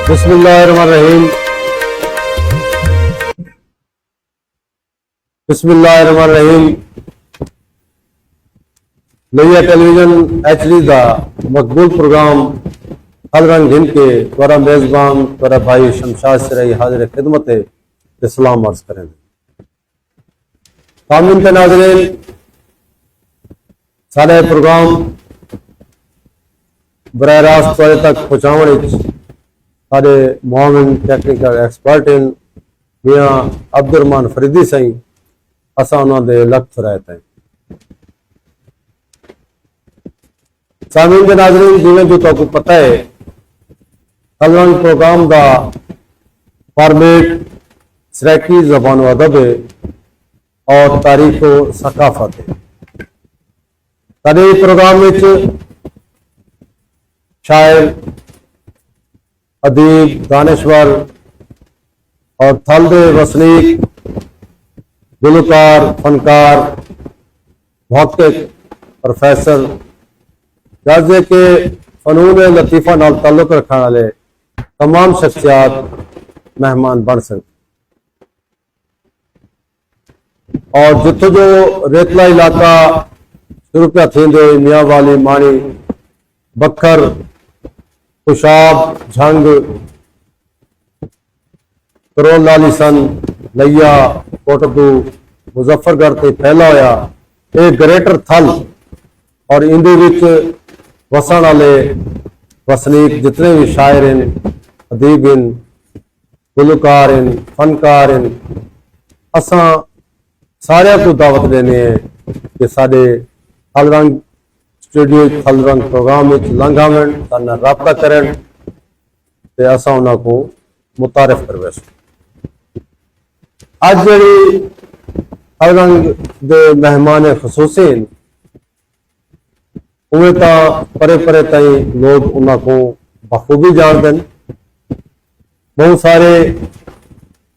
बिस्मिल्लाहिर्रहमानिर्रहीम। बिस्मिल्लाहिर्रहमानिर्रहीम। लिया टेलीविजन HD का मकबूल प्रोग्राम अलरंग हिंद के द्वारा मेजबान द्वारा भाई शमशाद सिराई हाजिर खिदमत इस्लाम अर्ज करें। कामिन के नाज़रीन, सारे प्रोग्राम बराह रास्त तक पहुँचाने सारे मुआविन टेक्निकल एक्सपर्ट इन मियाँ अब्दुर्रहमान फरीदी सही असा उन्होंने लख्त रहते हैं। सामीन के नाज़रीन, जिमें जो तो पता है अलरंग प्रोग्राम का फॉर्मेट सराकी ज़बान व अदब और तारीख व सकाफत है। कदे प्रोग्राम में शायर, अदीब, दानिश्वर और थल्दे वसनीक, गुलकार, फनकार, मुहक्किक, प्रोफेसर जाजे के फनून लतीफ़ा नाल ताल्लुक रखने वाले तमाम शख्सियात मेहमान बन सकते और जितो जो रेतला इलाका शुरू पिया थींदे मियाँ वाली, माणी, बखर, खुशाब, झंग, करोल लाली सन, लिया, कोटदू, मुजफ्फरगढ़ से फैला होया एक ग्रेटर थल और इंदे विच वसन वाले वसनीक जितने भी शायर हैं, अदीब हैं, गुलकार हैं, फनकार हैं, असा सारे को दावत देने कि साडे अलरंग स्टूडियो अलरंग प्रोग्राम में लंघावन साना राबता करें ते असा उन्हां को मुतारिफ करवे। अज जी अलरंग दे मेहमान खसूसी उमें तो परे परे ताई लोग उन्हां को बखूबी जानते हैं। बहुत सारे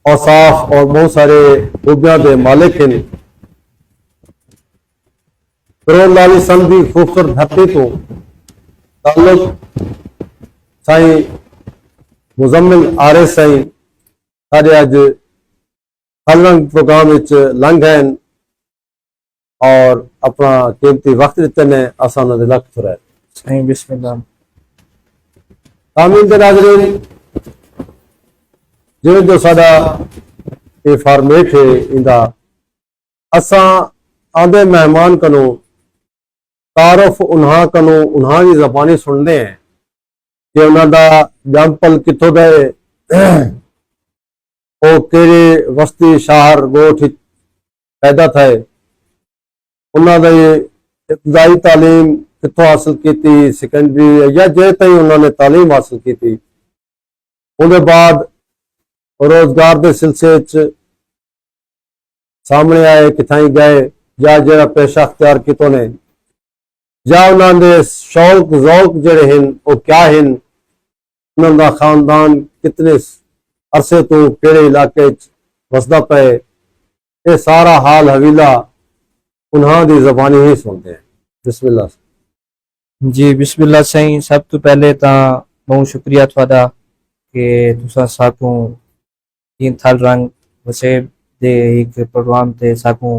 औसाफ और बहुत सारे खूबियां के मालिक हैं। करोल लाली सन की खूबसूरत धरती तो ताल्लुक साई मुजम्मिल आरे साई सारे अज अलरंग प्रोग्राम लंघ हैं और अपना कीमती वक्त दिते ने असा उन्होंने लख्त रहे। सही बिस्मिल्लाह। तामीन के नाज़रीन, जिवें जो साडा ये फॉर्मेट है इंदा असा आंदे मेहमान कनो तारफ उन्हां कनो उन्हां की ज़बानी सुनते हैं कि उन्होंने जंपल कितों गए, वो केड़े वस्ती शहर गोठ पैदा थे, उन्होंने इब्तदाई तालीम कितों हासिल की, सेकेंडरी या जे तई उन्होंने तालीम हासिल की, उनके बाद रोजगार के सिलसिले सामने आए किथाई गए या जरा पेशा अख्तियार कितों ने या उन्होंने शौक जौक जड़े हैं वो क्या हैं, उन्होंने खानदान कितने अरसे तो केड़े इलाके वसदा पे, ये सारा हाल हवीला उन्हां दी ज़बानी ही सुनते हैं। बिस्मिल्लाह जी बिस्मिल्लाह। सही सब तो पहले तो बहुत शुक्रिया थोड़ा कि तुसा साकू तीन थल रंग वसेब दे एक प्रोग्राम ते साकू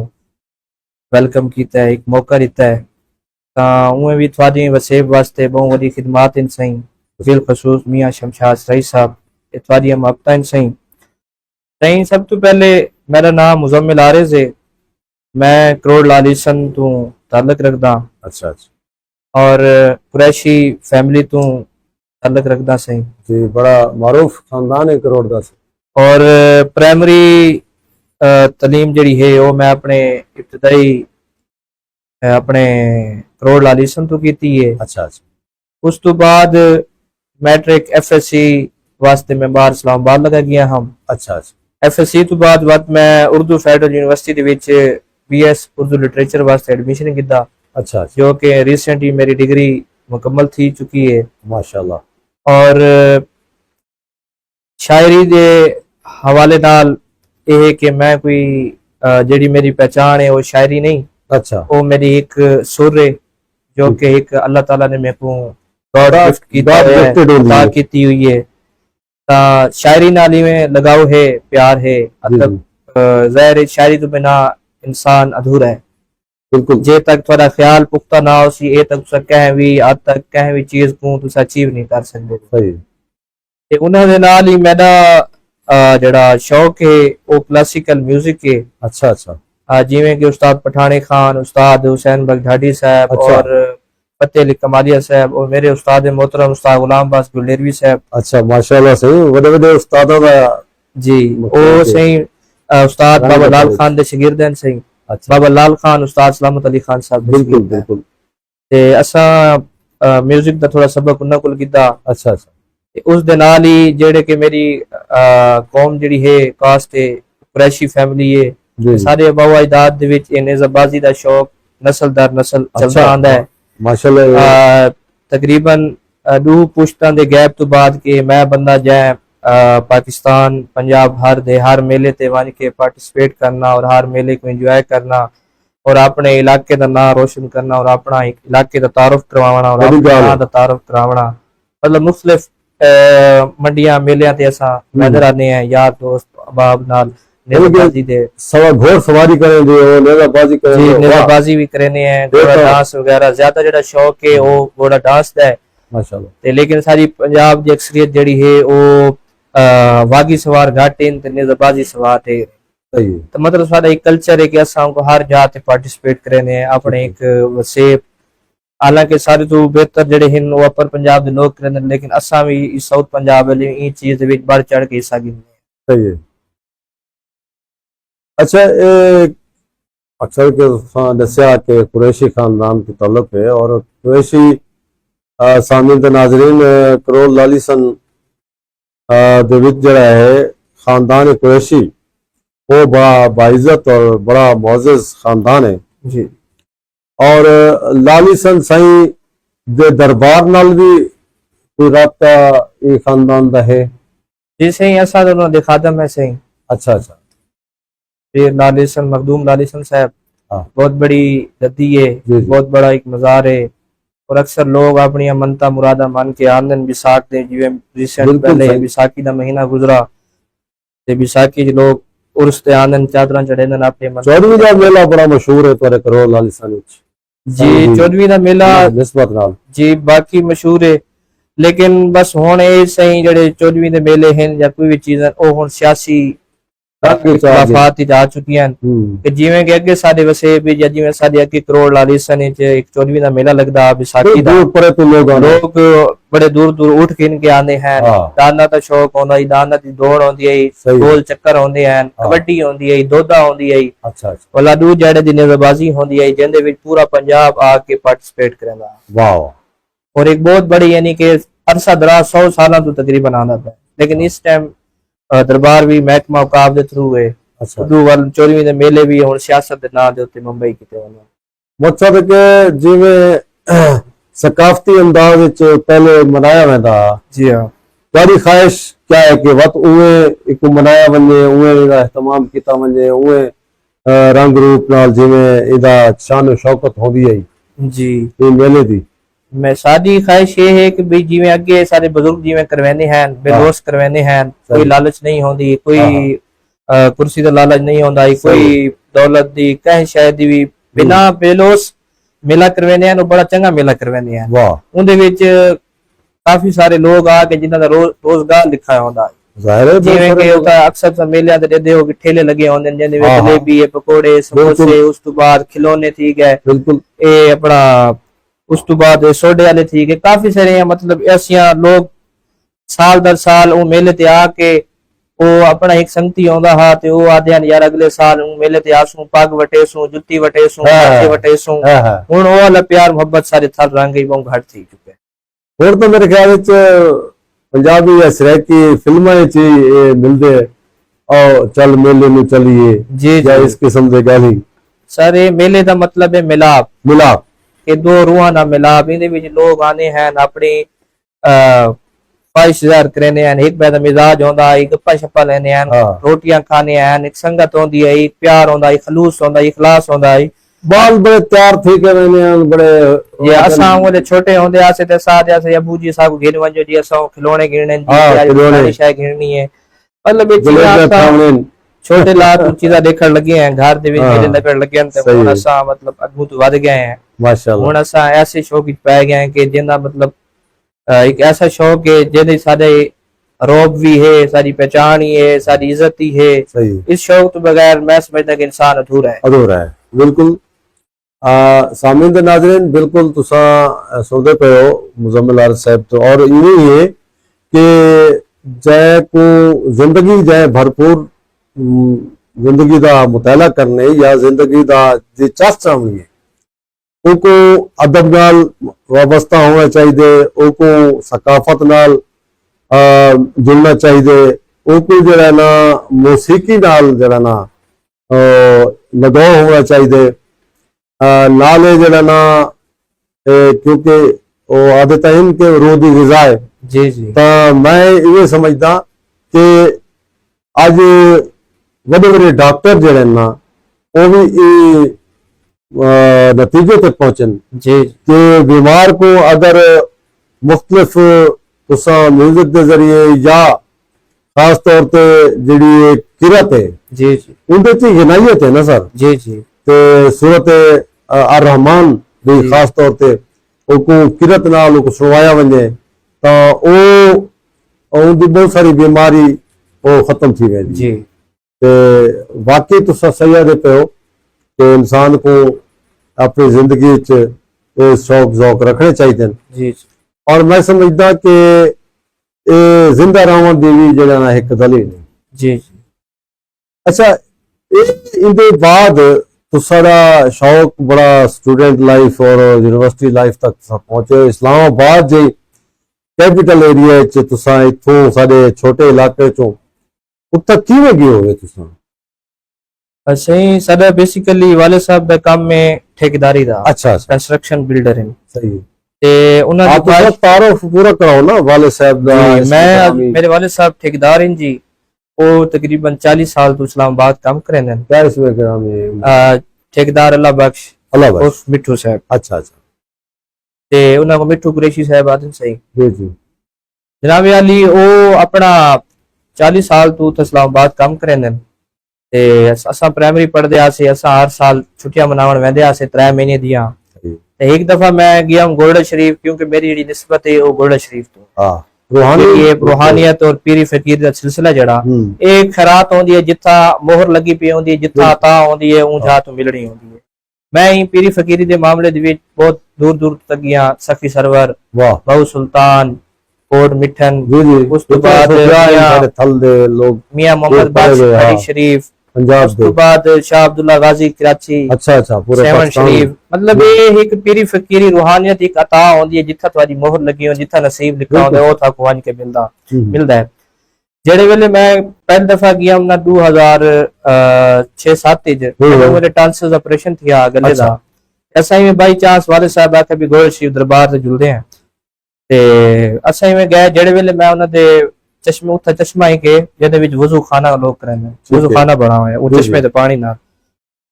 वेलकम किया है, एक मौका दिता है। उमें भी थोड़ी वसेब वास्ते बहुत वही खिदमात इन सही, बिलखसूस मियाँ शमशाद सिराई साहब थोड़ी मुहब्बत इन सही। सही सब तो पहले मेरा नाम मुजम्मिल आरिज़ है, मैं करोल लाली सन तो ताल्लुक रखदा। अच्छा अच्छा। और कुरैशी फैमिली तो ताल्लुक रखदा सही जी, बड़ा मारूफ खानदान है करोड़ दा। और प्राइमरी तालीम जड़ी है वो मैं अपने इब्तदाई अपने करोड़ लाली सन तो की है। अच्छा अच्छा। उस तो बाद मैट्रिक FSC वास्ते मैं बाहर इस्लामाबाद लगा गया हम। अच्छा अच्छा। FSC तो बाद मैं उर्दू फेडरल यूनिवर्सिटी के BS उर्दू लिटरेचर वास्ते एडमिशन किया। अच्छा, जो कि रिसेंटली मेरी डिग्री मुकम्मल थी चुकी है माशाल्लाह। और शायरी के हवाले नाल यह है कि मैं कोई जी मेरी पहचान है वो शायरी नहीं, अच्छा, वो मेरी एक सुर है जो कि एक अल्लाह ताला ने मेरे को गॉड गिफ्ट की हुई है। शायरी नाल में लगाव है, प्यार है, मतलब ज़ाहिर है शायरी तो बिना इंसान अधूरा है। बिल्कुल जे तक थोड़ा ख्याल पुख्ता ना हो सी ए तक तुसा कह भी आज तक कह भी चीज को तुसा अचीव नहीं कर सकते। सही ते उन्हां दे नाल ही मेरा जेड़ा शौक है वो क्लासिकल म्यूजिक है। अच्छा अच्छा जिवें कि उस्ताद पठाने खान, उस्ताद हुसैन बगदादी साहब अच्छा। और फतेह अली कमालिया साहब और मेरे उस्ताद मोहतरम उस्ताद गुलाम अब्बास गुलेरवी साहब। अच्छा माशाल्लाह सही वडे वडे उस्तादां दा जी ओ सही उस्ताद बाबा लाल खान दे शागिर्द हैं सही। अच्छा बाबा लाल खान उस्ताद सलामत अली खान साहब दे बिल्कुल शागिर्द हैं। बिल्कुल ते असां म्यूजिक दा थोड़ा सबक उन्हां कोल कीता। अच्छा अच्छा ते उस दे नाल ही जेड़े कि मेरी कौम जेड़ी है कास्ट है कुरैशी फैमिली है जी जी सारे अबाव अजदाद दे विच नेज़ाबाजी दा शौक नस्ल दर नस्ल चलदा आंदा है। माशाल्लाह तकरीबन 2 पुश्तां दे गैप तो बाद के मैं बंदा जै पाकिस्तान पंजाब हर मेले ते वंज के पार्टिसिपेट करना और हर मेले को एंजॉय करना और अपने इलाके का नाम रोशन करना और अपना इलाके का तारुफ करवाना और अपने नाम का तारुफ करवाना मतलब मुख्तलिफ मंडियां मेलियां ते असा नजर आने हैं यार दोस्त अहबाब नाल नेज़ाबाजी दे घोड़ सवारी करें दे और नेज़ाबाजी करें जी नेज़ाबाजी भी करने हैं घोड़ा डांस वगैरह ज्यादा जेड़ा शौक है वो घोड़ा डांस दा है माशाल्लाह। ते लेकिन सारी पंजाब दी अक्सरियत जेड़ी है वो वागी सवार घाट इन ते नेज़ाबाजी सवार है। सही है तो मतलब सारा एक कल्चर है कि असा को हर जात पार्टिसिपेट करने हैं अपने एक वसे हालांकि सारे तो बेहतर जेड़े हिन वो अपर पंजाब दे लोग करने लेकिन असा भी इस साउथ पंजाब वाली ई चीज दे विच बढ़ चढ़ के हिस्सा गिनने। सही है। अच्छा अक्सर के दसिया के कुरैशी खानदान के ताल्लुक है और कुरैशी सामीन ते नाजरीन करोल लालीसन दे विच जड़ा है खानदान कुरैशी वो बड़ा बाइज्जत और बड़ा मोअज़्ज़ज़ खानदान है जी। और लालीसन साईं दे दरबार नाल भी कोई राब्ता ये खानदान दा है? जी सही असा दोनों दे खादम है सही। अच्छा अच्छा फिर लालीसन मखदूम लालीसन साहब हाँ बहुत बड़ी गद्दी है जी जी बहुत बड़ा एक मज़ार है और अक्सर लोग अपनी मनता मुरादा मान के आंदन बिसाख दे जिवें रिसेंट बिल्कुल पहले सही। बिसाखी दा महीना गुजरा ते बिसाखी च लोग उर्स ते आंदन चादरां चढ़ेंदन अपने मन 14वीं दा मेला बड़ा मशहूर है तुहाडे करोल लालीसन विच जी 14वीं दा मेला निस्बत नाल जी बाकी मशहूर है लेकिन बस हुण ए सही जेड़े 14वीं दे मेले हैं या कोई भी चीज़ है ओ हुण सियासी इख्तिलाफात ही जा चुकी हैं कि जिवें कि अगे साडे वसे भी या जिवें साडे अगे करोड़ लालीसन विच एक 14वीं दा मेला लगदा विसाखी दा दूर परे तो लोग बड़े दूर दूर उठ के इनके आंदे हैं दाना दा शौक होंदा है दाना दी दौड़ होंदी है गोल चक्कर होंदे हैं कबड्डी होंदी है दोदा होंदी है अच्छा अच्छा और लाडू जेड़े दी नेज़ाबाजी होंदी है जिंदे विच पूरा पंजाब आके पार्टिसिपेट करदा वाह और एक बहुत बड़ी यानी कि अरसा दराज 100 साल तो तकरीबन आना है लेकिन इस टाइम दरबार भी महकमा औकाफ दे थ्रू है। अच्छा उदू वाल 14वीं दे मेले भी हुण सियासत दे नाम दे उत्ते मुंबई कीते वने मतलब कि जिवें सकाफती अंदाज विच पहले मनाया वेंदा जी हां तुहाडी ख्वाहिश क्या है कि वत उवे एक मनाया वने उवे इहदा एहतमाम कीता वने उवे रंग रूप नाल जिवें इहदा शान शौकत होंदी है जी ये मेले दी मैं सादी ख्वाहिश ये है कि भाई जिवें अगे सारे बुजुर्ग जिवें करवाने हैं बेलोस करवाने हैं कोई लालच नहीं होंदी कोई कुर्सी दा लालच नहीं होंदा कोई दौलत दी कहीं शायद भी बिना बेलोस मेला करवाने हैं बड़ा चंगा मेला करवाने हैं वाह उनदे विच काफी सारे लोग आके जिन्हां दा रोजगार लिखा होंदा जाहिर है जिवें कि अक्सर मेलियां ते देदे हो ठेले लगे होंदे जिंदे विच जलेबी है पकोड़े समोसे उस तो बाद खिलौने ठीक है बिल्कुल ए अपना उस तो बाद सोडे वाले ठीक है काफी सारे मतलब ऐसियां लोग साल दर साल वो मेले ते आके वो अपना एक संगती आंदा हा ते वो आदे यार अगले साल मेले ते आसू पग वटेसू जुत्ती वटेसू पैसे वटेसू हुण वो वाला प्यार मोहब्बत सारे थल रंग ही बहुत घट थी चुके हुण तो मेरे ख्याल विच पंजाबी या सराइकी फिल्मां विच ही मिलदे आओ चल मेले में चलिए जी या इस किस्म दे गाली सारे मेले दा मतलब है मिलाप मिलाप के दो रूहां दा मिलाप इहदे विच लोग आने हैं अपनी ख्वाहिश ज़ाहिर करने हैं एक बैदा मिजाज होंदा है गप्पा शप्पा लेने हैं रोटियां खाने हैं एक संगत होंदी है एक प्यार होंदा है खलूस होंदा है इखलास होंदा है बाल बड़े तैयार थी के मैंने बड़े ये असा वो छोटे होंदे आसे ते साथ आसे अबू जी साहब घेर वंजो जी असा खिलौने गिरने जी खिलौने शायद गिरनी है मतलब ये जलेबी चीज़ खावने छोटे लात चीज़ा देखण लगे हैं घर दे विच मेले लगण लगे हैं ते सही हुन है। असा मतलब अगू तो वध गए हैं माशाल्लाह हुन असा ऐसे शौक विच पै गए हैं कि जिंदा मतलब एक ऐसा शौक है जेदे साडे रोब भी है सारी पहचान ही है सारी इज्जत ही है सही इस शौक तो बगैर मैं समझदा कि इंसान अधूरा है अधूरा है बिल्कुल सामिन दे नाज़रीन बिल्कुल तुसा सुनते पे हो मुजम्मिल आरिफ साहब तो और यही है कि जै को जिंदगी जै भरपूर जिंदगी दा मुताला करने या जिंदगी दा दिलचस्प होनी है उनको अदब नाल वाबस्ता होना चाहिए उनको सकाफत नाल जुड़ना चाहिए उनको जरा ना मौसीकी नाल जरा ना लगाव होना चाहिए नाले जरा ना क्योंकि वो आदत है इनके रूह दी ग़िज़ा है जी जी तो मैं ये समझदा कि अज बड़े बड़े डॉक्टर जड़े ना वो भी नतीजे तक पहुंचन जी कि बीमार को अगर मुख्तलिफ तुसा म्यूजिक के जरिए या खास तौर पे जिहड़ी किरत है जी जी उनके च गनायत है ना सर जी जी ते सूरत अर रहमान भी जी। खास तौर पे उनको किरत नाल उनको सुनवाया वने तो वो उनकी बहुत सारी बीमारी वो खत्म थी वेंदी जी ते वाकई तुसा सही आदे पे हो कि इंसान को अपनी जिंदगी च ये शौक ज़ौक रखने चाहिए जी और मैं समझदा कि ये जिंदा रहने दी भी जेड़ा ना एक दलील है जी जी अच्छा इनके बाद तुसारा शौक बड़ा स्टूडेंट लाइफ और यूनिवर्सिटी लाइफ तक पहुंचे इस्लामाबाद जी कैपिटल एरिया च तुसा इत्थों साडे छोटे इलाके चों उत्थे किवें गए होवे तुसा सही साडा बेसिकली वाले साहब दा काम में ठेकेदारी दा अच्छा अच्छा कंस्ट्रक्शन बिल्डर हैं सही है ते उन्हां दी आप उसका तारुफ पूरा कराओ ना वाले साहब दा जी, इसके मैं नामी। मेरे वाले साहब ठेकेदार हैं जी वो तकरीबन 40 साल तो इस्लामाबाद काम करें हैं क्या इसमें क्या नाम है ठेकेदार अल्लाह बख्श अल्लाह भाई उर्फ मिठू साहब अच्छा अच्छा ते उन्हां को मिठू कुरैशी साहब आदन सही जी जी जनाब अली वो अपना 40 साल तो इस्लामाबाद काम करें हैं ते असा प्राइमरी पढ़दे आसे असा हर साल छुट्टियां मनावन वेंदे आसे 3 महीने दियां सही। ते एक दफा मैं गया हूं गोल्डन शरीफ क्योंकि मेरी जी निस्बत है वो गोल्डन शरीफ तो हाँ रूहानी ये रूहानियत और पीरी फकीर दा सिलसिला जड़ा एक खैरात होंदी है जिथा मोहर लगी पई होंदी है जिथा अता होंदी है ऊं जा तो मिलनी होंदी है मैं ही पीरी फकीरी दे मामले दे विच बहुत दूर दूर तक गया सखी सरवर वाह बहु सुल्तान कोट मिठन जी जी उस तो बाद सारे थल दे लोग मियां मोहम्मद बादशाह हाँ। हरी शरीफ पंजाब उस तो दे बाद शाह अब्दुल्ला गाजी कराची अच्छा अच्छा पूरे सेवन पाकिस्तान शरीफ मतलब ये एक पीरी फकीरी रूहानियत एक अता होंदी है जिथा तुम्हारी मोहर लगी हो जिथा नसीब लिखा होंदा है ओ था को के मिलदा है जेड़े वेले मैं पहली दफा गया हमना 2006-7 च मेरे टांसिल्स ऑपरेशन थिया गले दा ऐसा ही में बाई चांस वाले साहब आके भी गोल शरीफ दरबार से जुड़दे हैं ते असा ही में गए जेड़े वेले मैं उन्हां दे चश्मे उत्थे चश्मा ही के जेदे विच वजू खाना लोग करन वजू खाना बना हुआ है वो चश्मे ते पानी ना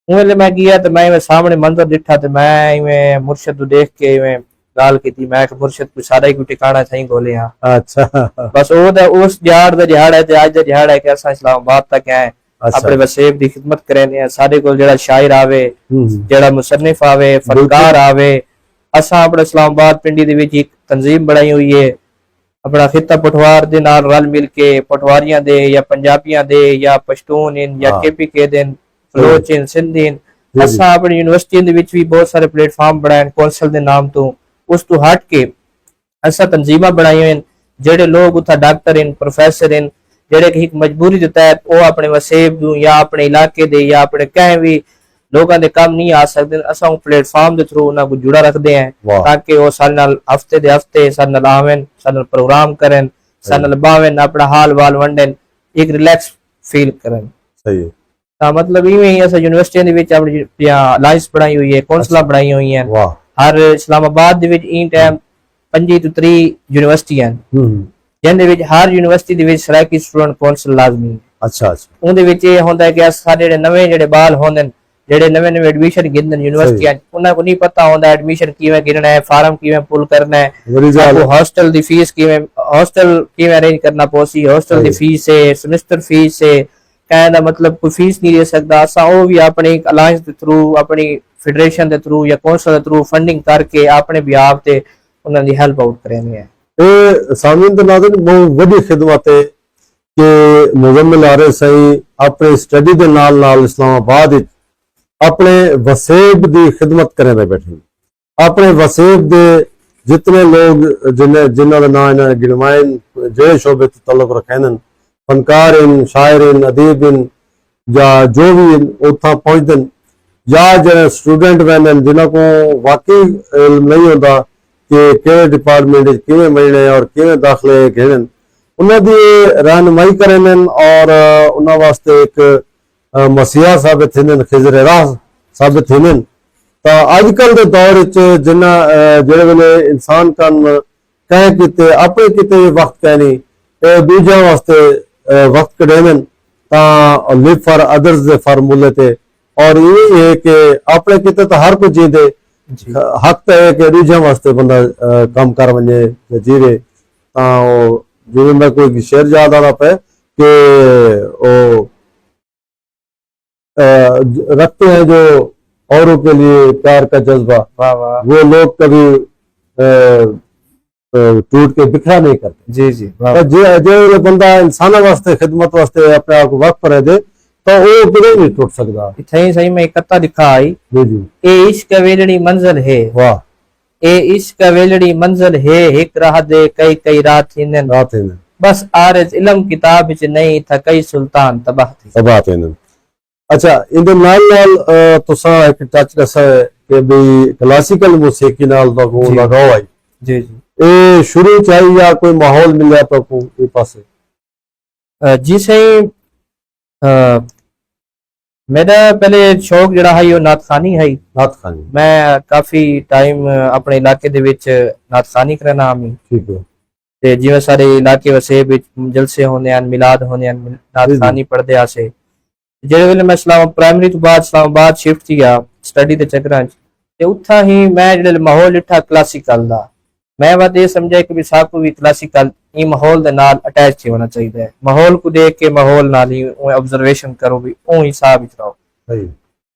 उवेले मैं गया तो मैं इवें सामने मंजर दिखा तो मैं इवें मुर्शिद को देख के इवें गाल की मैं मुर्शिद को सारा ही कोई ठिकाना सही गोले हां अच्छा बस उस दिहाड़ दा दिहाड़ है ते आज दा दिहाड़ है कि असा इस्लामाबाद तक आए अपने वसेब दी खिदमत करने सारे को जेड़ा शायर आवे जेड़ा मुसन्निफ आवे फनकार आवे असा अपने इस्लामाबाद पिंडी दे विच एक तंजीम बनाई हुई है अपना खिता पटवार दे नाल रल मिल के पटवारियां दे या पंजाबियां दे या पश्तून इन या केपीके दे बलोच इन सिंधी इन असा अपनी यूनिवर्सिटी दे विच भी बहुत सारे प्लेटफार्म बनाए कौंसल दे नाम तो उस तो हट के असा तंजीमा बनाई हुई जेड़े लोग उथा डॉक्टर इन प्रोफेसर इन जेड़े कि एक मजबूरी दे तहत वो अपने वसेब या अपने इलाके दे या अपने कहीं भी लोगों दे काम नहीं आ सकते असा प्लेटफार्म के थ्रू उन्हें को जुड़ा रखते हैं ताकि वो सारे नाल हफ्ते दे हफ्ते सारे नाल आवें सारे नाल प्रोग्राम करें सारे नाल बावें अपना हाल वाल वंडन एक रिलैक्स फील करें सही है ता मतलब इवें ही असा यूनिवर्सिटी दे विच अपनी अलायंस बनाई हुई है कौंसला बनाई हुई हैं हर इस्लामाबाद दे विच इन टाइम 25 तो 30 यूनिवर्सिटी हैं जिंदे विच हर यूनिवर्सिटी दे विच सराकी स्टूडेंट कौंसल लाजमी है अच्छा अच्छा उनदे विच ये होंदा है कि सारे जेड़े नवे जेड़े बाल होंदे ਜਿਹੜੇ ਨਵੇਂ ਨਵੇਂ ਐਡਮਿਸ਼ਨ ਗਿਣਦੇ ਯੂਨੀਵਰਸਿਟੀਆਂ ਉਹਨਾਂ ਨੂੰ ਨਹੀਂ ਪਤਾ ਹੁੰਦਾ ਐਡਮਿਸ਼ਨ ਕਿਵੇਂ ਗਿਣਨਾ ਹੈ, ਫਾਰਮ ਕਿਵੇਂ ਪੁੱਲ ਕਰਨਾ ਹੈ, हॉस्टल ਦੀ ਫੀਸ ਕਿਵੇਂ ਅਰੇਂਜ ਕਰਨਾ ਪੋਸੀ, हॉस्टल ਦੀ ਫੀਸ ਹੈ, ਸਮੈਸਟਰ ਫੀਸ ਹੈ, ਕਹਿਣ ਦਾ ਮਤਲਬ ਕੋਈ ਫੀਸ ਨਹੀਂ ਦੇ ਸਕਦਾ ਅਸਾਂ ਉਹ ਵੀ ਆਪਣੀ ਅਲਾਈਅੰਸ ਦੇ ਥਰੂ, ਆਪਣੀ ਫੈਡਰੇਸ਼ਨ ਦੇ ਥਰੂ ਜਾਂ ਕੌਂਸਲ ਦੇ ਥਰੂ ਫੰਡਿੰਗ ਕਰਕੇ ਆਪਣੇ ਬਿਹਾਫ ਤੇ ਉਹਨਾਂ ਦੀ ਹੈਲਪ ਆਊਟ ਕਰਨੀ ਹੈ। ਇਹ ਸਾਮੀਨ ਦੇ ਨਾਜ਼ਰੀਨ ਬਹੁਤ ਵੱਡੀ ਖਿਦਮਤ ਹੈ ਕਿ ਮੁਜ਼ੰਮਿਲ ਆਰਿਫ ਸਹੀ ਆਪਣੇ ਸਟੱਡੀ ਦੇ ਨਾਲ ਇਸਲਾਮਾਬਾਦ ਵਿੱਚ ਆਪਣੇ ਵਸੇਬ ਦੀ ਖਿਦਮਤ ਕਰਦੇ ਬੈਠੇ ਆਪਣੇ ਵਸੇਬ ਦੇ ਜਿਤਨੇ ਲੋग ਜਿਨ੍ਹਾਂ ਦਾ ਨਾਂ ਇਹਨਾਂ ਗਿਣਵਾਇਨ ਜਿਹੜੇ ਸ਼ੋਬੇ ਤੋਂ ਤਾਲੁਕ ਰੱਖਦੇ ਹਨ, ਫਨਕਾਰ ਹਨ, ਸ਼ਾਇਰ ਹਨ, ਅਦੀਬ ਹਨ ਜਾਂ ਜੋ ਵੀ ਉੱਥਾਂ ਪਹੁੰਚਦੇ ਹਨ, ਜਾਂ ਜਿਹੜੇ ਸਟੂਡੈਂਟ ਵੈਨ ਜਿਨ੍ਹਾਂ को ਵਾਕਈ ਇਲਮ ਨਹੀਂ ਹੁੰਦਾ ਕਿ ਕਿਹੜੇ ਡਿਪਾਰਟਮੈਂਟ ਵਿੱਚ ਕਿਵੇਂ ਮਿਲਣੇ ਔਰ ਕਿਵੇਂ ਦਾਖਲੇ घेने, ਉਹਨਾਂ ਦੀ ਰਹਿਨੁਮਾਈ ਕਰਦੇ ਹਨ ਔਰ ਉਹਨਾਂ ਵਾਸਤੇ ਇੱਕ ਮਸੀਹਾ ਸਾਬਿਤ ਥींदे, खिज़र राह साबित थींदे। तो अजकल के दौर ਜਿਹੜੇ ਵੇਲੇ इंसान कन कह किते अपने किते वक्त कहनी दूजा वास्ते वक्त कढेंदे तां लिव फॉर अदर्स दे फार्मूले ते और ये है कि अपने किते तो हर कोई जींदे हक तो है कि दूजा वास्ते बंदा काम कर वने जीरे तां जिवें मैं कोई शेर याद आ रहा पे कि ओ रखते हैं जो औरों के लिए प्यार का जज्बा, वो लोग कभी टूट के बिखरा नहीं करते। जी जी जो बंदा इंसान वास्ते खिदमत वास्ते अपने आप को वक्त पर दे तो वो कभी नहीं टूट सकता। सही सही में कत्ता दिखा आई जी जी ए इश्क वेलड़ी मंजिल है, वाह ए इश्क वेलड़ी मंजिल है, एक राह दे कई कई रात थींदे बस आरज़ इल्म किताब विच नहीं था कई सुल्तान तबाह थींदे। अच्छा इनके नाल तुसा एक टच दसा कि भी क्लासिकल मौसीकी नाल दा को लगाओ आई जी जी ए शुरू चाहिए या कोई माहौल मिलया तो को ए पासे जी सही मेरा पहले शौक जड़ा है वो नातखानी है। नातखानी मैं काफी टाइम अपने इलाके दे विच नातखानी करना आमी ठीक है ते जिवें सारे इलाके वसे विच जलसे होने हैं, मिलाद होने हैं, नातखानी पढ़दे आसे ਜਿਹੜੇ ਵੇਲੇ ਮੈਂ ਪ੍ਰਾਇਮਰੀ ਤੋਂ ਬਾਅਦ ਇਸਲਾਮਾਬਾਦ ਸ਼ਿਫਟ ਕੀਆ ਸਟੱਡੀ ਦੇ ਚੱਕਰਾਂ 'ਚ ਤੇ ਉੱਥਾ ਹੀ ਮੈਂ ਜਿਹੜੇ ਮਾਹੌਲ ਲਿੱਠਾ ਕਲਾਸੀਕਲ ਦਾ ਮੈਂ ਬਾਤ ਇਹ ਸਮਝਿਆ ਕਿ ਵੀ ਸਾਕੂ ਵੀ ਕਲਾਸੀਕਲ ਇਹ ਮਾਹੌਲ ਦੇ ਨਾਲ ਅਟੈਚ ਹੋਣਾ ਚਾਹੀਦਾ ਹੈ। ਮਾਹੌਲ को ਦੇਖ ਕੇ ਮਾਹੌਲ ਨਾਲ ਹੀ ਆਬਜ਼ਰਵੇਸ਼ਨ ਕਰੋ ਵੀ ਉਹ ਹਿਸਾਬ ਵਿੱਚ ਰਹੋ।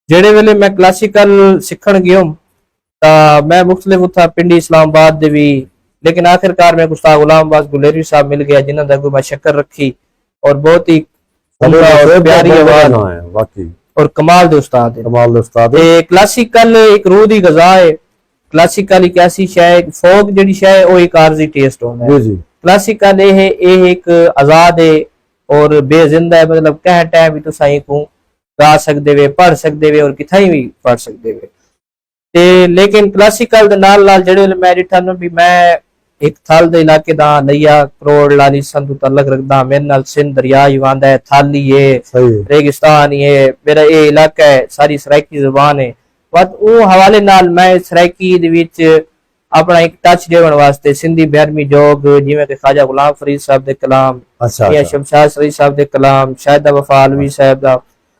ਜਿਹੜੇ ਵੇਲੇ ਮੈਂ ਕਲਾਸੀਕਲ ਸਿੱਖਣ ਗਿਆ ਤਾਂ ਮੈਂ ਮੁxtਲਿਫ ਉੱਥਾ ਪਿੰਡੀ ਇਸਲਾਮਾਬਾਦ ਦੇ ਵੀ लेकिन आखिरकार में गुस्ताख गुलाम अब्बास गुलेरी साहब मिल गया जिन्होंने अगू मैं शक्कर रखी और बहुत ही प्यारी आवाज और कमाल दे उस्ताद है। क्लासिकल एक रूह दी गज़ा है, क्लासिकल एक ऐसी शायद फोक जेडी शायद वो एक आरजी टेस्ट होना है। क्लासिकल ये एक आजाद है और बेजिंदा है, मतलब कह टाइम भी तो सही को गा सकते वे, पढ़ सकते वे और किथे भी पढ़ सकते वे ते। लेकिन क्लासिकल दे नाल नाल जेडे मैं डिठा भी मैं एक थल दे इलाके दा नैया करोड़ लाली संतु तलक रखदा, मेरे नाल सिंध दरिया ही वांदा है, थाली है, रेगिस्तान है, मेरा ये इलाका है, सारी सराइकी जुबान है। बट वो हवाले नाल मैं सराइकी दे विच अपना एक टच देवन वास्ते सिंधी बिहारमी जोग जिवें कि ख्वाजा गुलाम फरीद साहब दे कलाम या शमशाद शरीफ साहब दे कलाम, शायदा वफा अलवी साहब दा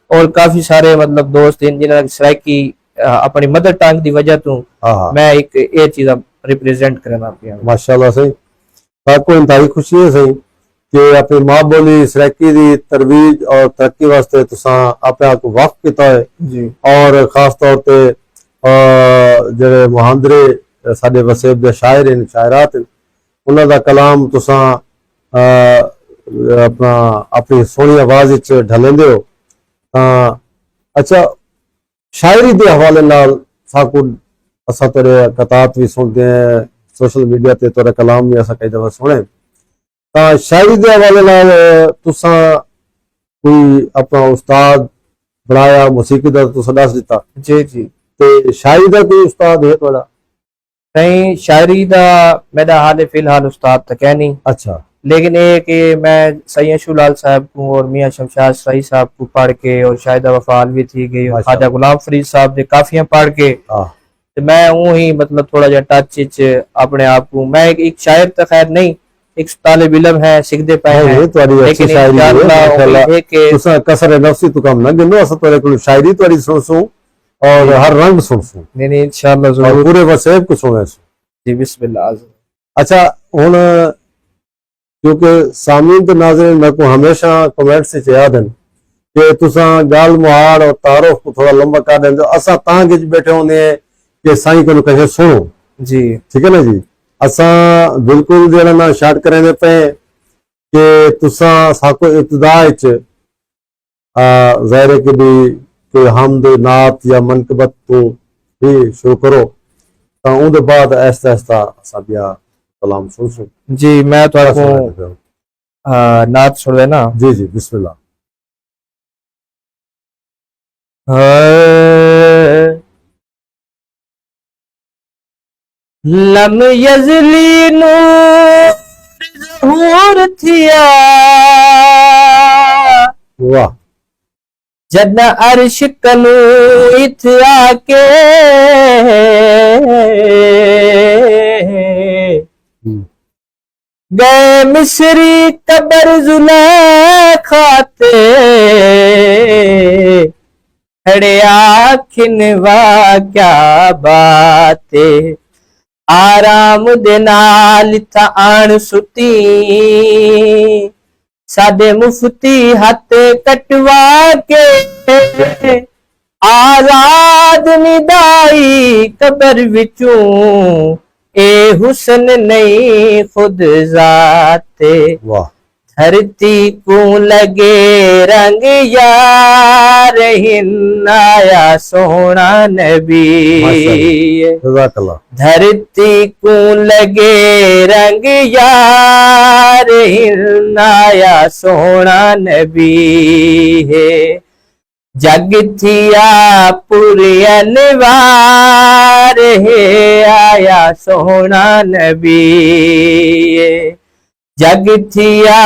और काफी सारे मतलब दोस्त हैं जिन्हां सराइकी अपनी मदर टंग दी वजह तो मैं एक ये चीज रिप्रेजेंट करना पिया। माशाल्लाह सही ताको इंतहाई खुशी है सही कि अपनी मां बोली सराइकी दी तरवीज और तरक्की वास्ते तुसां अपने आप को वक्त किया है जी। और खास तौर पे जेडे मुहांदरे साडे वसेब दे शायर हैं, शायरात हैं, उन्हां दा कलाम तुसां अपना अपनी सोहनी आवाज विच ढलेंदे हो। अच्छा शायरी के हवाले नाल साकू असा तेरे कतात भी सुनते हैं, सोशल मीडिया ते तेरा कलाम भी असा कई दफा सुने, शायरी के हवाले नाल तुसा कोई अपना उस्ताद बनाया मौसीकी दा तुसा दस दिता जी जी ते शायरी दा कोई उस्ताद है तुहाडा? नहीं, शायरी दा मेरा हाल फिलहाल उस्ताद तक है नहीं। अच्छा, लेकिन ये कि मैं सैयद शुलाल साहब को और मियाँ शमशाद शराई साहब को पढ़ के और शायदा वफा अलवी थी गई और ख्वाजा गुलाम फरीद साहब ने काफियां पढ़ के तो मैं ऊँ ही मतलब थोड़ा जा टच अपने आप को मैं एक शायर तो खैर नहीं एक तालिब इल्म है सिखदे पे हैं, लेकिन शायरी तुसा कसर नफ्सी तो कम ना गिनो असा तोरे को शायरी तोरी सुन और हर रंग सुन सो नहीं नहीं इंशाल्लाह और जरूर। पूरे वसेब को सुने सो। जी बिस्मिल्लाह। अच्छा हुन क्योंकि सामीन ते नाज़रीन मेरे को हमेशा कमेंट से याद हैं कि तुसा गाल मुहाड़ और तारुफ को थोड़ा लंबा कर देंगे, असा तां गिच बैठे होंगे कि साईं को कहे सुनो। जी ठीक है ना जी। असा बिल्कुल जेड़ा ना शार्ट करेंगे पे कि तुसा साको इब्तिदा विच ज़ाहिर है कि भी कि हमद नात या मनकबत तो भी शुरू करो, तो उनके बाद ऐसा ऐसा असा बिया कलाम सुन सुन। जी मैं तो आपको नात सुन ना। जी जी बिस्मिल्लाह। लम यजली नूर ज़हूर थिया वाह जद अर्श कनू इत आके गए मिस्री कबर जुलेखाते खड़े आखिनवा क्या बातें आराम दे नाल था आण सुती सादे मुफ्ती हथ कटवा के आजाद निदाई कबर विचों ए हुसन नहीं खुद जाते वाह धरती को लगे रंग यार हिन्नाया सोना नबी जज़ाकल्लाह। धरती को लगे रंग यार हिन्नाया सोना नबी है जग थिया पुरयन वार है आया सोना नबी है जग थिया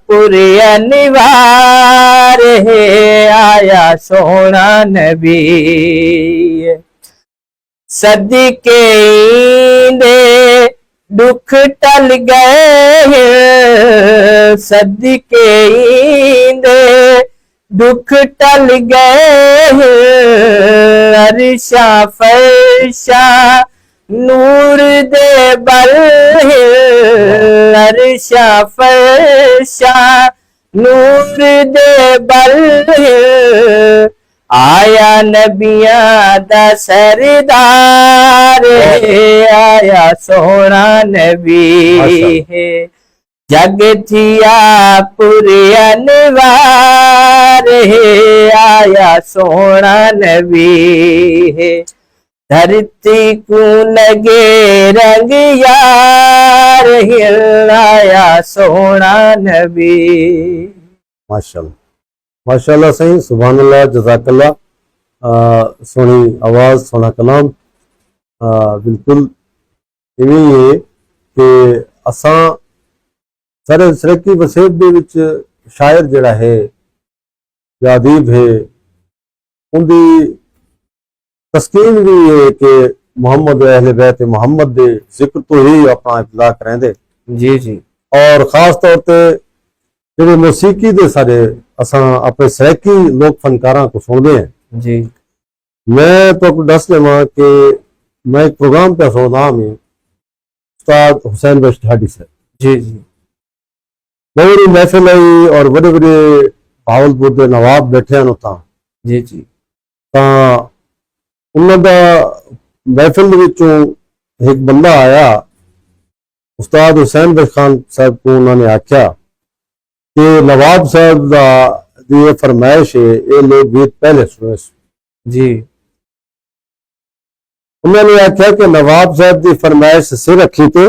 पुरयन वार है आया सोना नबी है सदके दे दुख टल गए सदके दे दुख टल गए अरशा फरशा नूर दे बल अरशा फरशा नूर दे बल आया नबिया दा सरदार आया सोना नबी है जग थिया पुरयन वार है आया सोना नबी है धरती को लगे रंग यार हिलाया सोना नबी। माशाल्लाह माशाल्लाह सही सुभान अल्लाह जज़ाकल्लाह। सोनी आवाज सोना कलाम। बिल्कुल इवें ही है कि असा सारे सरकी वसेब दे विच शायर जड़ा है या अदीब है उनकी तस्कीन भी है कि मोहम्मद अहले बैत मोहम्मद दे जिक्र तो ही अपना इब्तिदा करेंदे। जी जी और खास तौर पे जेडे मौसीकी दे सारे असा अपने सरकी लोक फनकारां को सुनते हैं। जी मैं तो दस देवा कि मैं एक प्रोग्राम पे सुनता हूँ उस्ताद हुसैन बख्श ढाडी से जी जी बड़ी बड़ी महफिल आई और बड़े बड़े भावलपुर के नवाब बैठे हैं उतां जी जी तां उन्हों दा महफिल दे विचों एक बंदा आया उस्ताद हुसैन बख्श खान साहब को उन्होंने आख्या कि नवाब साहब दा दी ये फरमाइश है ये लोग गीत पहले सुने। जी उन्होंने आख्या कि नवाब साहब की फरमाइश सिर रखी थे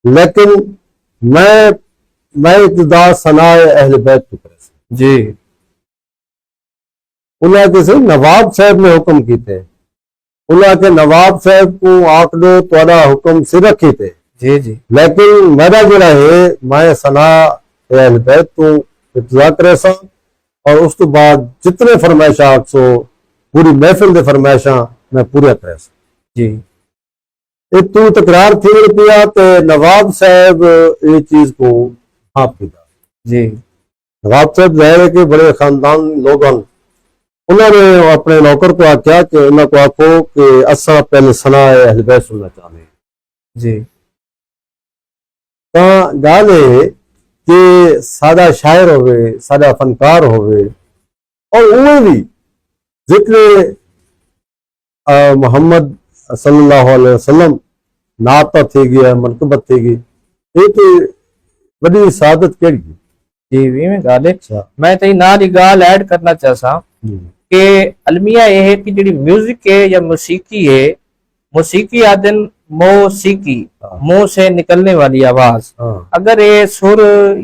लेकिन मैं इब्तिदा सनाए अहले बैत को करे। जी उन्हें किसी नवाब साहब ने हुक्म किए उन्हें के नवाब साहब को आख दो तुहाडा हुक्म सिर रखी थे जी जी लेकिन मेरा जरा है मैं सना अहले बैत को इब्तिदा करे सा और उस तो बाद जितने फरमाइशा सो पूरी महफिल दे फरमाइशा मैं पूरा करे सा। जी ये तू तकरार थी पिया तो नवाब साहब ये चीज को आप किया। जी नवाब साहब जाहिर है कि बड़े खानदान लोग हैं उन्होंने अपने नौकर को आख्या कि उन्होंने को आखो कि असा पहले सना अहले बैत सुनना चाहते हैं। जी तो गल है कि सादा शायर होवे, सादा फनकार होवे, और उन्हें भी जिक्र मोहम्मद सल्लल्लाहु अलैहि वसल्लम नाता थी गई, मनकबत थी गई, ये तो बड़ी सादत केड़ी। जी भी मैं गाले अच्छा। मैं तो नाल ही गाल ऐड करना चाहता कि अलमिया यह है कि जी म्यूजिक है या मौसीकी है, मौसीकी आदन मौसीकी हाँ। मुंह से निकलने वाली आवाज, हाँ। अगर ये सुर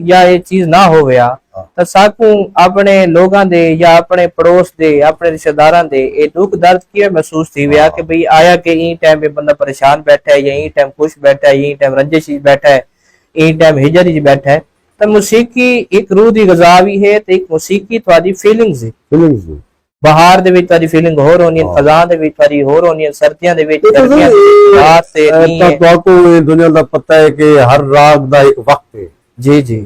या ये चीज ना हो गया हाँ। तो साकू अपने लोगां दे या अपने पड़ोस दे अपने रिश्तेदारां दे ये दुख दर्द किए महसूस थी गया कि भाई आया कि ई टाइम ये बंदा परेशान बैठा है, या ई टाइम खुश बैठा है, ई टाइम रंजिश च बैठा है, ई टाइम हिजर च बैठा है। तो मौसीकी एक रूह दी ग़ज़ा भी है, तो एक मौसीकी थोड़ी फीलिंग्स है। फीलिंग्स बाहर दे विच तुहाडी फीलिंग होर होनी है, हाँ। खजां दे विच तुहाडी होर होनी है, सर्दियां दे विच तो गर्मियां दे विच रात ते नी है। तो ये दुनिया का पता है कि हर राग का एक वक्त है, जी जी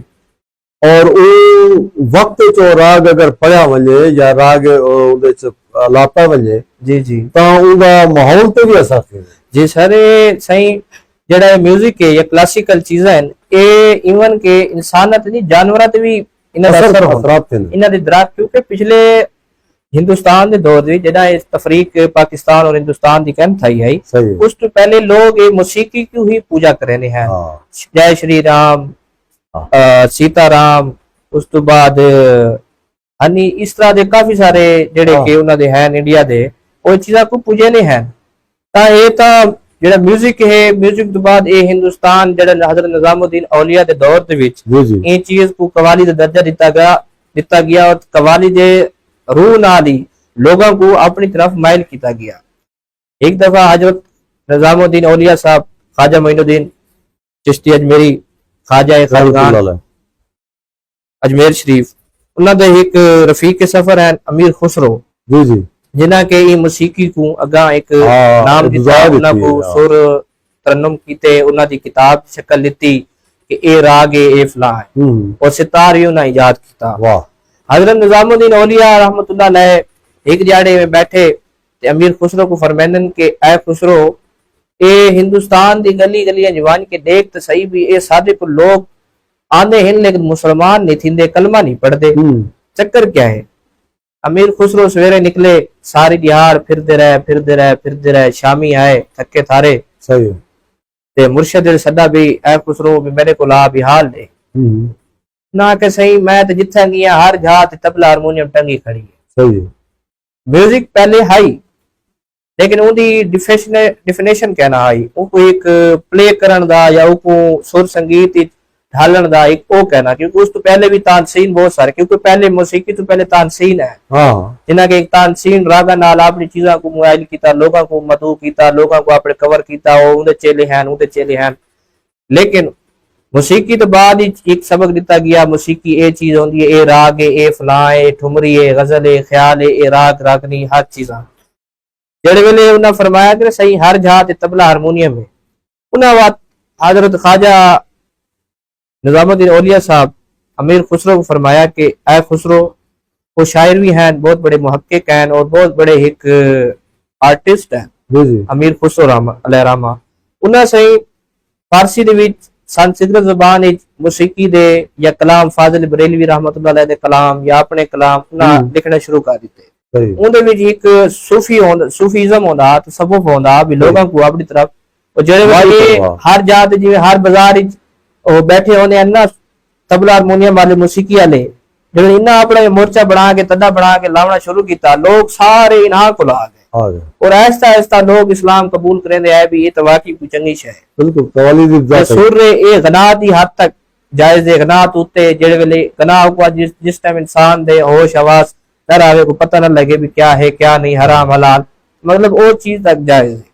और वो वक्त चो राग अगर पढ़िया वजे या राग उहदे च लाता वजे जी जी तो उनका माहौल ते भी असर थे। जी सर सही जेड़ा म्यूजिक है या क्लासिकल चीज़ां हैं ये इवन के इंसानां ते नहीं जानवरां ते भी इन्हां दा असर होंदा असरात थे। इन्हां दे दरात, क्योंकि पिछले हिंदुस्तान के दौर में जदा इस तफरीक पाकिस्तान और हिंदुस्तान की कैम थी है, सही है। उस तो पहले लोग ये मौसीकी की ही पूजा कर रहे हैं। हाँ। जय श्री राम, सीताराम, उस तो बाद हनी इस तरह के काफी सारे जेड़े हाँ। के उन्होंने हैं इंडिया दे वो चीज़ों को पूजे नहीं हैं। ता ये ता जेड़ा म्यूजिक है, म्यूजिक तो बाद ये हिंदुस्तान जेड़ा हजरत निजामुद्दीन औलिया दे दौर दे विच जी जी ये चीज को कवाली का दर्जा दिता गया और कवाली दे रूह नाल ही लोगों को अपनी तरफ माइल किया गया। एक दफा हजरत निजामुद्दीन औलिया साहब ख्वाजा मोइनुद्दीन चिश्ती अजमेरी ख्वाजा खालिकान अजमेर शरीफ उन्होंने एक रफीक सफर है अमीर खुसरो जी जी जिन्हें के ई मौसीकी को अगा एक हाँ, नाम एक दिता, गुज़ार उन्होंने दिती को है, सुर तरन्नुम कीते, उन्होंने दी किताब शक्ल लीती कि ए राग ए फला है और सितार ही उन्हें याद किया। वाह। हजरत निजामुद्दीन औलिया रहमतुल्लाह अलैह एक जाड़े में बैठे ते अमीर खुसरो को फरमानन के ऐ खुसरो ए हिंदुस्तान दी गली गलियां जवान के देख तो सही भी ए सादे को लोग आंदे हैं लेकिन मुसलमान नहीं थींदे, कलमा नहीं पढ़ते, चक्कर क्या है। अमीर खुसरो सवेरे निकले, सारी दिहाड़ फिरते रहे, शामी आए थके थारे सही है। ते मुर्शद सदा भी ऐ खुसरो भी मेरे को ला भी हाल दे ना के सही मैं तो जिथे गया हर जहा तबला हारमोनियम टंगी खड़ी है। सही है। म्यूजिक पहले हाई लेकिन उनकी डिफिनेशन कहना हाई उनको एक प्ले करन दा या उनको सुर संगीत ढालन दा एक वो कहना, क्योंकि उस तो पहले भी तानसीन बहुत सारे, क्योंकि पहले मौसीकी तो पहले तानसीन है। हाँ। जिन्हें के एक तानसीन रागा नाल अपनी चीज़ों को मुआइल किया, लोगों को मदू किया, लोगों को अपने कवर किया, उनके चेले हैं। लेकिन मौसीकी तो बाद एक सबक दिता गया, मौसीकी ये चीज होती है, ए राग है, ए फलां है, ठुमरी है, गजल है, ख्याल है, ए राग रागनी हर चीज़ा जेड़े वेले उन्हें फरमाया कि सही हर जहा तबला हारमोनियम है। उन्हें हजरत ख्वाजा निजामुद्दीन औलिया साहब अमीर खुसरो को फरमाया कि ऐ खुसरो वो शायर भी हैं, बहुत बड़े मुहक्किक हैं और बहुत बड़े एक आर्टिस्ट हैं जी जी अमीर खुसरो रहमा। उन्हें सही फारसी दे विच संस्कृत ज़बान विच मौसीकी दे या कलाम फाजिल बरेलवी रहमतुल्लाह अलैह दे कलाम या अपने कलाम उन्हें लिखना शुरू कर दिते। उनदे विच एक सूफीज़म होंदा, तसव्वुफ होंदा भी लोगों को अपनी तरफ और जेड़े हर जात जिवें हर बाजार विच बैठे होने ना तबला हारमोनियम वाले मौसीकी वाले जो इन्ना अपना मोर्चा बना के तदा बना के लावना शुरू किया, लोग सारे इन्हां को ला गए और ऐसा ऐसा लोग इस्लाम कबूल करेंदे आए भी ये तो वाकई कोई चंगी शय है। बिल्कुल कवाली दी जात है। सुर ए गनात दी हद तक जायज है, गनात उते जेड़े वेले गना को जिस टाइम इंसान दे होश हवास डर आवे को पता न लगे भी क्या है क्या नहीं, हराम हलाल, मतलब वो चीज तक जायज है।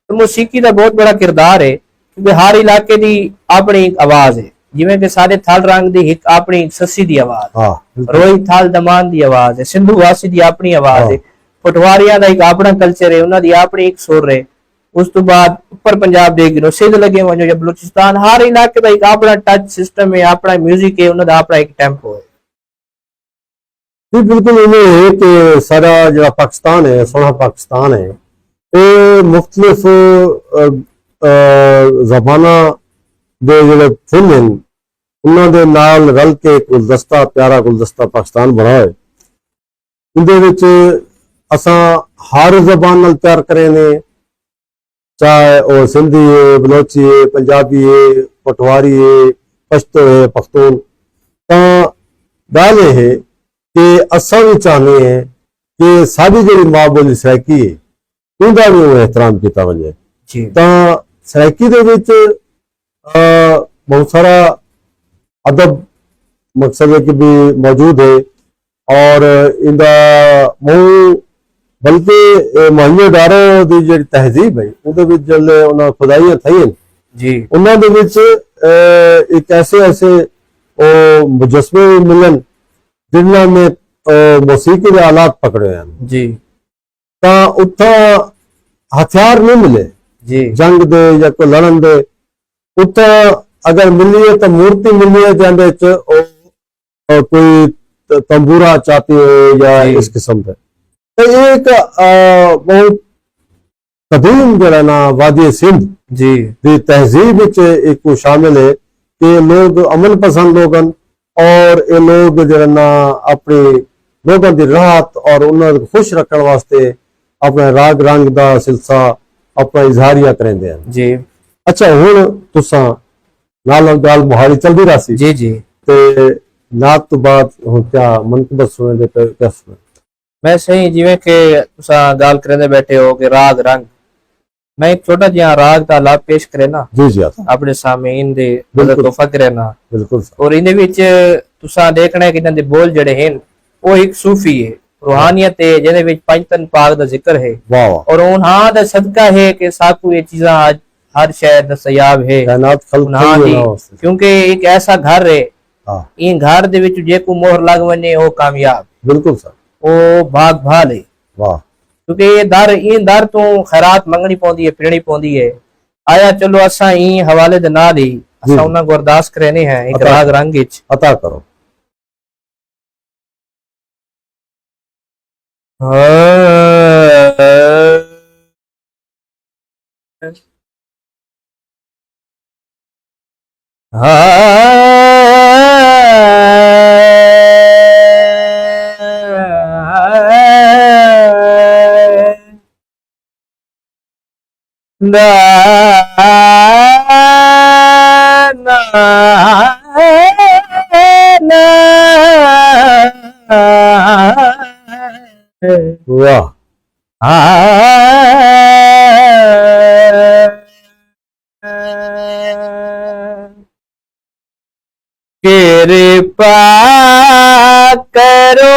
तो मौसीकी का बहुत बड़ा किरदार है, क्योंकि हर इलाके की अपनी एक आवाज है, जिवें कि सारे थल रंग की एक अपनी सस्सी दी आवाज, रोही थाल दमान दी आवाज है, सिंधु वासी दी अपनी आवाज है, पटवारियां का एक अपना कल्चर है, उन्होंने अपनी एक सुर है। उस तो बाद ऊपर पंजाब देख लो सिंध लगे वजो या बलूचिस्तान, हर इलाके का एक अपना टच सिस्टम है, अपना म्यूजिक है, उन्होंने अपना एक टेम्पो है। जी बिल्कुल इवें है कि सारा जो पाकिस्तान है, सोना पाकिस्तान है, ये मुख्तलिफ ज़बाना दे जिहड़े फुल हैं उन्हां दे नाल रल के एक गुलदस्ता, प्यारा गुलदस्ता पाकिस्तान बना है। इहदे विच असां हर ज़बान नाल प्यार करे ने, चाहे वो सिंधी है, बलोची है, पंजाबी है, पटवारी है, पश्तो है, पख्तून। तां गल यह है कि असां भी चाहते हैं कि साडी जिहड़ी मां बोली सराइकी है उहदा भी एहतराम किया वजे। जी तां सराइकी दे विच बहुत सारा अदब मकसद है कि भी मौजूद है और इंदा मूल बल्कि मुहैया डारो दी जिहड़ी तहजीब है उहदे विच जिहड़े उन्हां खुदाइयां थईं जी उन्हां दे विच एक ऐसे ऐसे ओ मुजस्मे भी मिलन जिन्हां ने मौसीकी के आलात पकड़े हैं। जी तां उत्थां हथियार नहीं मिले जी जंग दे या कोई लड़न दे, उत्थां अगर मिली है तो मूर्ति मिली है जिहदे च कोई तंबूरा चाहती हो या जी। इस किस्म दे। तो एक बहुत कदीम जरा ना वादी सिंध जी दी तहजीब विच एक को शामिल है कि लोग अमन पसंद लोगन और ये लोग जरा ना अपनी लोगों की राहत और उन्हें खुश रखने वास्ते अपने राग रंग दा सिलसिला अपना इजहारिया करेंदे हैं। जी अच्छा हुण तुसां नाल गाल मुहारी चलदी रही जी जी ते नात तो बाद हुण क्या मनकबत सुने दे पे क्या सुने। मैं सही जिवें कि तुसा गाल करेंदे बैठे हो कि राग रंग, मैं एक छोटा जिहा राग दा लाभ पेश करे ना जी जी आता अपने सामने दे बिल्कुल। तोहफा करे ना। बिल्कुल और इहदे विच तुसा देखना है कि इन्हां दे बोल जड़े हैं वो एक सूफी है, रूहानियत है, जिहदे विच पंज तन पाक दा जिक्र है वाह वाह और उन्हां दा सदका है कि साकू ये चीज़ां आज हर शहर दस्तयाब है कायनात खल्क उन्हां थी दी, ना वास्ते। क्योंकि एक ऐसा घर है हाँ इन घर दे विच जेको मोहर लग वने वो कामयाब, बिल्कुल सर वो भाग भाल है। वाह क्योंकि ये दर इन दर तो खैरात मंगनी पौंदी है, फिरनी पौंदी है। आया चलो असा ई हवाले दे नाल ही जी। असा उन्हां को अरदास करने हैं एक अता राग रंग विच। अता करो। वाह कृपा करो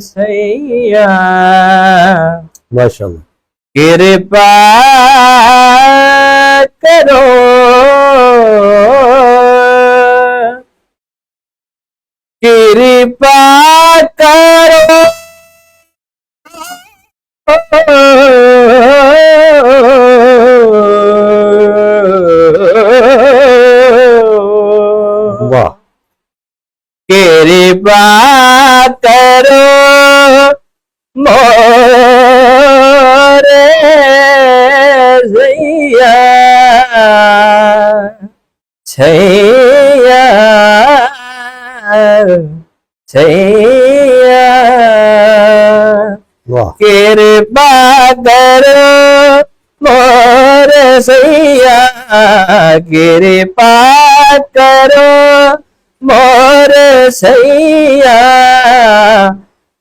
सैया माशाल्लाह। कृपा करो कृपा करो वाह कृपा करो मोरे सैया छैया छैया वाह कृपा करो मोरे सैया कृपा करो मोरे सैया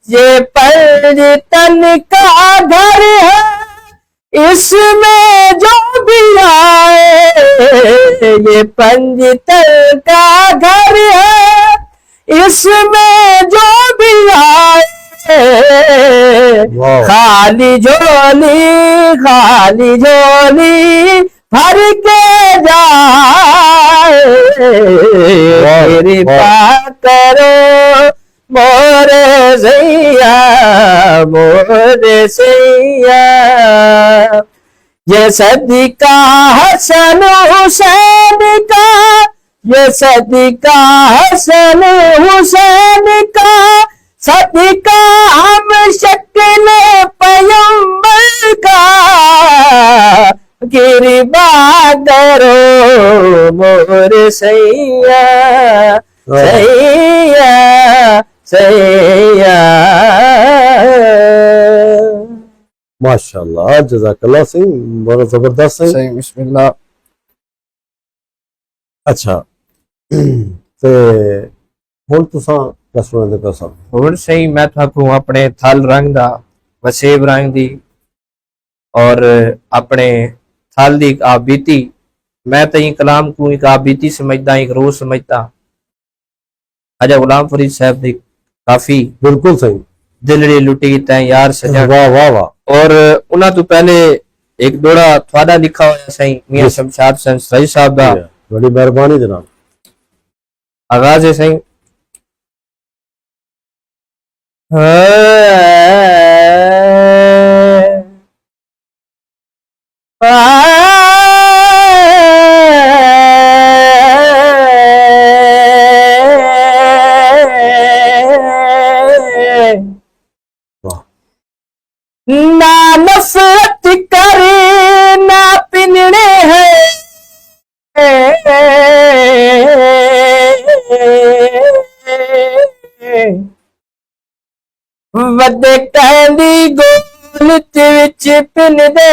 ये पंज तन का घर है इसमें जो भी आए, ये पंज तन का घर है इसमें जो भी आए वाह खाली झोली भर के जाए कृपा करो मोरे सैया मोरे सैया ये सदका हसन हुसैन का, ये सदका हसन हुसैन का, सदका हम शक्ल पैगंबर का, गिरबा करो मोर सैया सैया सैया। माशाल्लाह, जज़ाकल्लाह सिंह, बड़ा जबरदस्त है। सही, बिस्मिल्लाह। अच्छा ते हुण तुसां क्या सुनांदे पे सन? हुण सही मैं थाकू अपने थल रंग दा, वसेब रंग दी और अपने थल दी एक आबीती, मैं तो कलाम को एक आबीती समझदा, एक रोज समझदा। अजा गुलाम फरीद साहब दी काफी बिल्कुल सही। दिलड़ी लुटी तैं यार सजन, वाह वाह वाह। और उन्हां तो पहले एक दोड़ा थोड़ा लिखा होया सही मियां शमशाद हुसैन सई साहब दा, बड़ी मेहरबानी जनाब। आगाज है सही। ना नफरत करे ना पिनने हैं, वदे कहंदी गोलत विच पिन दे,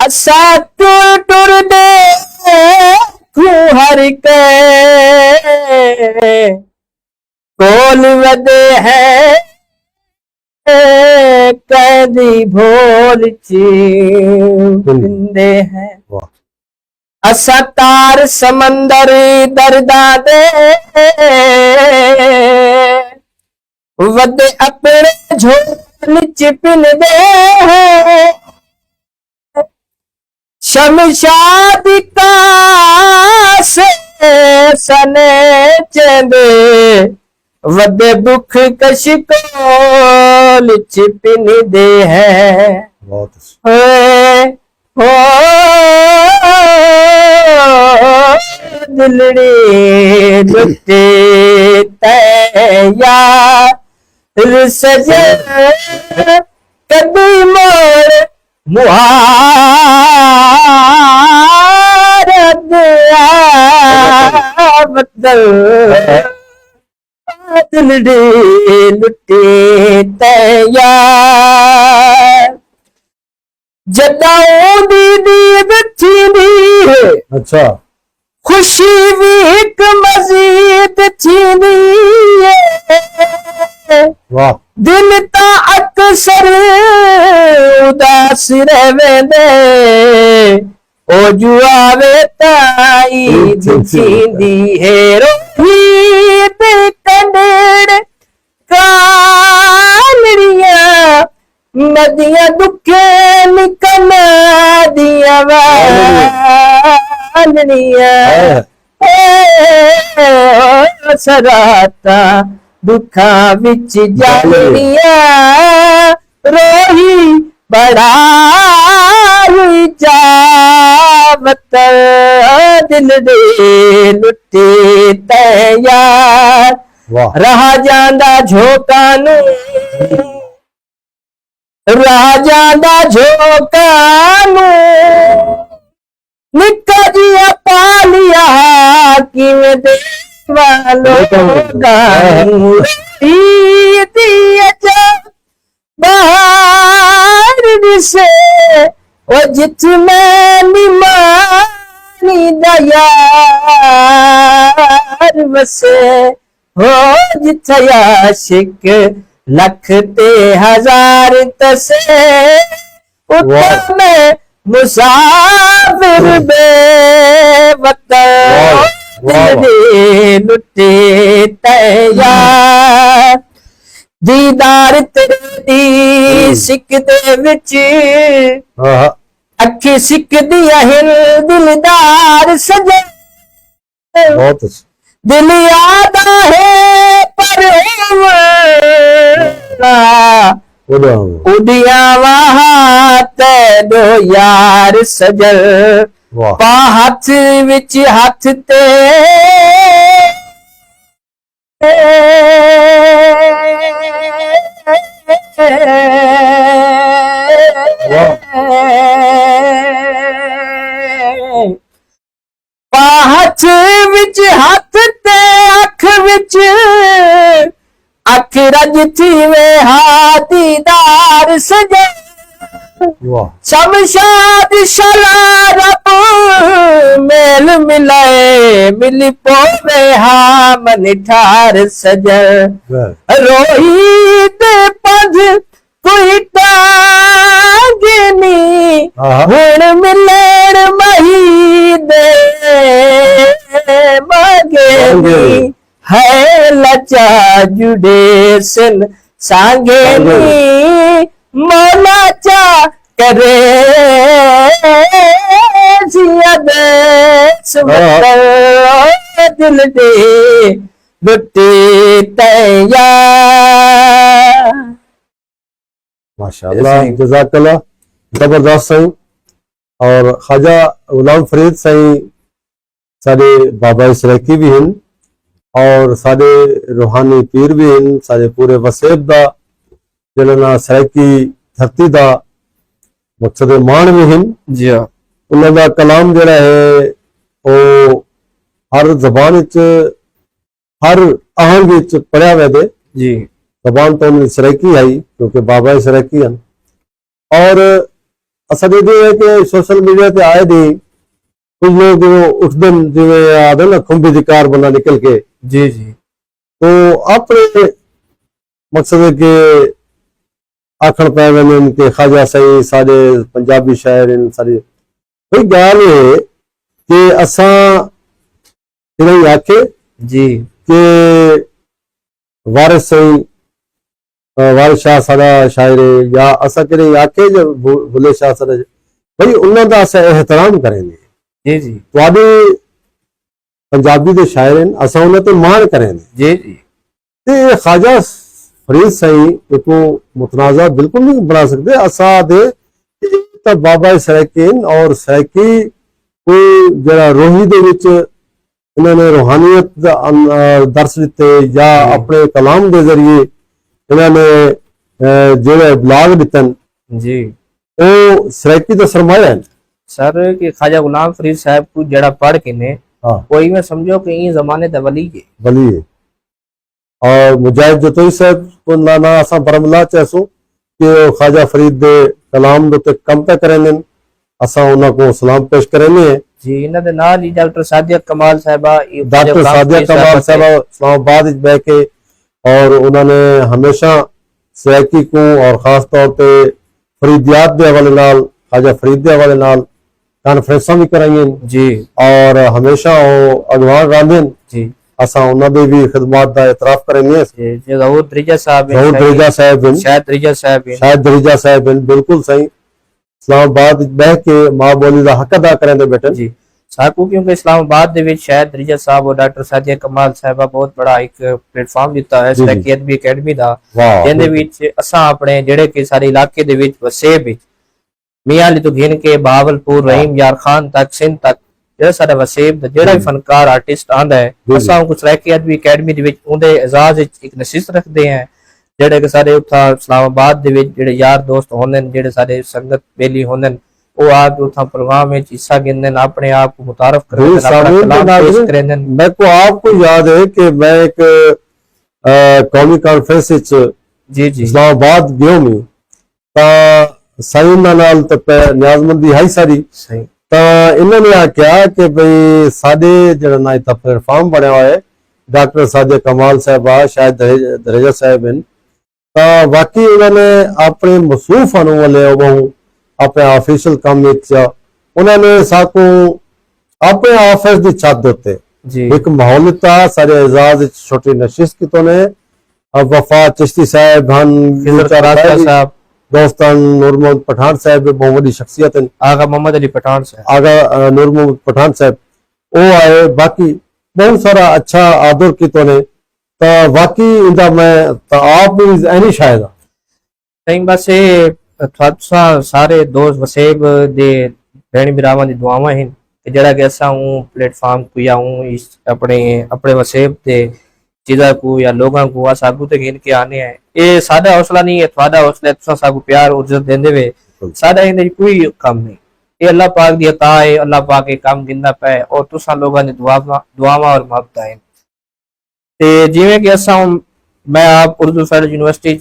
असा टुर टुर दे हर के कोल वदे है कैदी भोल चिंदे हैं। असा तार समंदर दरदा दे वदे अपने झोल चिपिन दे, शमशाद का से सने चंदे वदे बुख कश कोल चिपिन दे है। हो दिलड़ी लुटे तैया सजन कभी मोर मुहारत बदल, दिलड़ी लुटे तैया जदाऊं दी थींदी है। अच्छा, खुशी भी एक मजीद थींदी है। वाह। दिल ता अक्सर उदास रहवेंदे, ओ जुआवे ताई थींदी है। रोही ते कंडड़ कालड़िया नदियां दुखे निकल दिया वालड़िया, सराता दुखा विच जालड़िया, रोही बड़ा जावत दिल दे लुटे तैयार, रहा जांदा झोका नू राजा दा झोका नू निक्का जिया पालिया किवें दे वालो गानू बाहर दिसे ओ जिथ मैं निमानी दयार वसे, हो जिथ आशिक लख ते हजार तसे, में मुसाफिर बेवतन लुटे तैयार, दीदार तेरी सिक दे विच अखी सिक दिया हिल दिलदार सजन, दिल याद है पर उदिया वहाँ तेरो यार सजल वाह पा हथ विच हथ ते पा हथ विच हथ ते अख विच अख रज थी वे हा दीदार सजल वाह शमशाद शला रब मेल मिलाए मिली पोवे हा मन ठार सजल वाह रोही दे पज कोई टांगनी हाँ हुण मिलण मही दे मगेनी है लचा जुड़े सन सांगेनी मौला चा करे जियद सुमतर दिल दे लुटे तैया माशाअल्लाह जज़ाकल्लाह जबरदस्त सही। और ख्वाजा गुलाम फरीद सही साडे बाबा इसरैकी भी हैं और साडे रूहानी पीर भी हैं, साडे पूरे वसेब दा जिन्होंने सराइकी धरती दा मकसद मान भी हैं। जी हाँ उन्होंने कलाम जड़ा है वो हर जबान विच हर आहंग विच पढ़िया वे दे जी जबान तो उन्हें सराइकी आई क्योंकि बाबा सराइकी हैं। और असा देखते हैं कि सोशल मीडिया पे आए दी कुछ लोग उस दिन जिवें आदे ना खुंबी दी कार बना निकल के जी जी तो अपने मकसद है कि आखण पै वञनि कि ख्वाजा साईं साडे पंजाबी शायर आहिनि साडे कोई ॻाल्हि है कि असां इन्हनि आखे जी कि वारिस साईं वारिस शाह साडा शायर है या असां कॾहिं आखे जो बुले शाह साडा भई उन्हां दा असां एहतराम करेंगे जी जी तुहाडे पंजाबी दे शायर आहिनि असां उन्हां ते मान करेंगे जी जी ते ख्वाजा फरीद साईं इको मुतनाज़ा बिल्कुल नहीं बना सकते असा दे तो बाबा सराइकी और सराइकी कोई जरा रोही दे विच इन्होंने रूहानियत दा दर्श दिते या अपने कलाम के जरिए इन्होंने जेड़े ब्लॉग दितन जी वो सराइकी दा सरमाया है। सर कि ख्वाजा गुलाम फरीद साहब को जड़ा पढ़ के ने हाँ कोई में समझो कि ये जमाने दा वली है वली है। और मुजाहिद जतोई साहब को ना असा बरमला चैसो कि वो ख्वाजा फरीद दे कलाम दे उत्ते कम पे करेंगे असा उन्हां को सलाम पेश करेंगे जी इन्हां दे नाल ही डॉक्टर सादिया कमाल साहबा डॉक्टर सादिया कमाल साहब इस्लामाबाद विच बैठ के और उन्होंने हमेशा सराइकी को और खास तौर पे फरीदियात के हवाले नाल ख्वाजा फरीद के हवाले नाल कॉन्फ्रेंसा भी कराई जी और हमेशा वो अगवा गांधे जी असा उन्होंने भी खिदमत का एतराफ करेंगे। जी ज़हूर दरिजा साहब हैं, ज़हूर दरिजा साहब हैं, शायद दरिजा साहब हैं, शायद दरिजा साहब हैं, बिल्कुल सही इस्लामाबाद विच बैठ के मां बोली का हक अदा करेंगे बेटे जी साकू क्योंकि इस्लामाबाद दे विच शायद दरिजा साहब और डॉक्टर सादिया कमाल साहबा बहुत बड़ा एक प्लेटफार्म दिता है सराइकी अदबी अकेडमी दा वाह जिंदे विच असा अपने जेड़े कि सारे इलाके दे विच वसेब विच मियां अली तो घिन के बहावलपुर रहीम यार खान तक सिंध तक जेड़ा साडा वसेब दा जेड़ा भी फनकार आर्टिस्ट आंदा है असा उनको सराइकी अदबी अकेडमी दे विच उंदे एजाज विच एक नशिस्त रखदे हैं जेड़े कि सारे उथा इस्लामाबाद दे विच जेड़े यार दोस्त होंदे जेड़े सारे संगत बेली होंदे वो आके उथा प्रोग्राम में हिस्सा गिनदे अपने आप को मुतारफ करदे अपना कलाम पेश करदे। मैं को आपको याद है कि मैं एक कौमी कॉन्फ्रेंस विच जी जी इस्लामाबाद गयो मी ता साईं दा नाल ते न्याजमंदी हाई सारी सही ता इन्होंने आख्या कि भाई साडे जेड़ा ना इतना प्लेटफॉर्म बनया हुआ है डॉक्टर सादिया कमाल साहबा शायद दरेजा साहब हैं ता वाकई उन्होंने अपने मसूफ आने वाले बहु अपने ऑफिशियल काम उन्होंने साकू अपने ऑफिस की छत उत्ते जी एक माहौल दिता सारे एजाज छोटी नशिश की तो ने वफा चिश्ती साहब साहब दोस्तान नूर मोहम्मद पठान साहब बहुत बड़ी शख्सियत है आगा मोहम्मद अली पठान साहब आगा नूर मोहम्मद पठान साहब वो आए बाकी बहुत सारा अच्छा आदर की तो ने वाकई इंदा मैं आप भी एनी शायद ਸਹੀ ਬਸ ਇਹ ਤੁਹਾਡਾ ਸਾਰੇ ਦੋਸਤ ਵਸੇਬ ਦੇ ਭੈਣ ਭਰਾਵਾਂ ਦੀ ਦੁਆਵਾਂ ਹਨ ਕਿ ਜਿਹੜਾ ਕਿ ਅਸਾਂ ਉਹ ਪਲੇਟਫਾਰਮ को या इस अपने वसेब ते चीज़ा को या लोगों को अस आगू तक गिन के आने हैं ये सादा हौसला नहीं है थोड़ा हौसला है तुसा सागू प्यार और इज्जत देंदे वे सादा इहदे कोई काम नहीं ये अल्लाह पाक दी अता है अल्लाह पाक के काम गिनदा पे और तुसा लोगों ने दुआवां और मोहब्बत है ते जिवें कि असां मैं आप Urdu federal university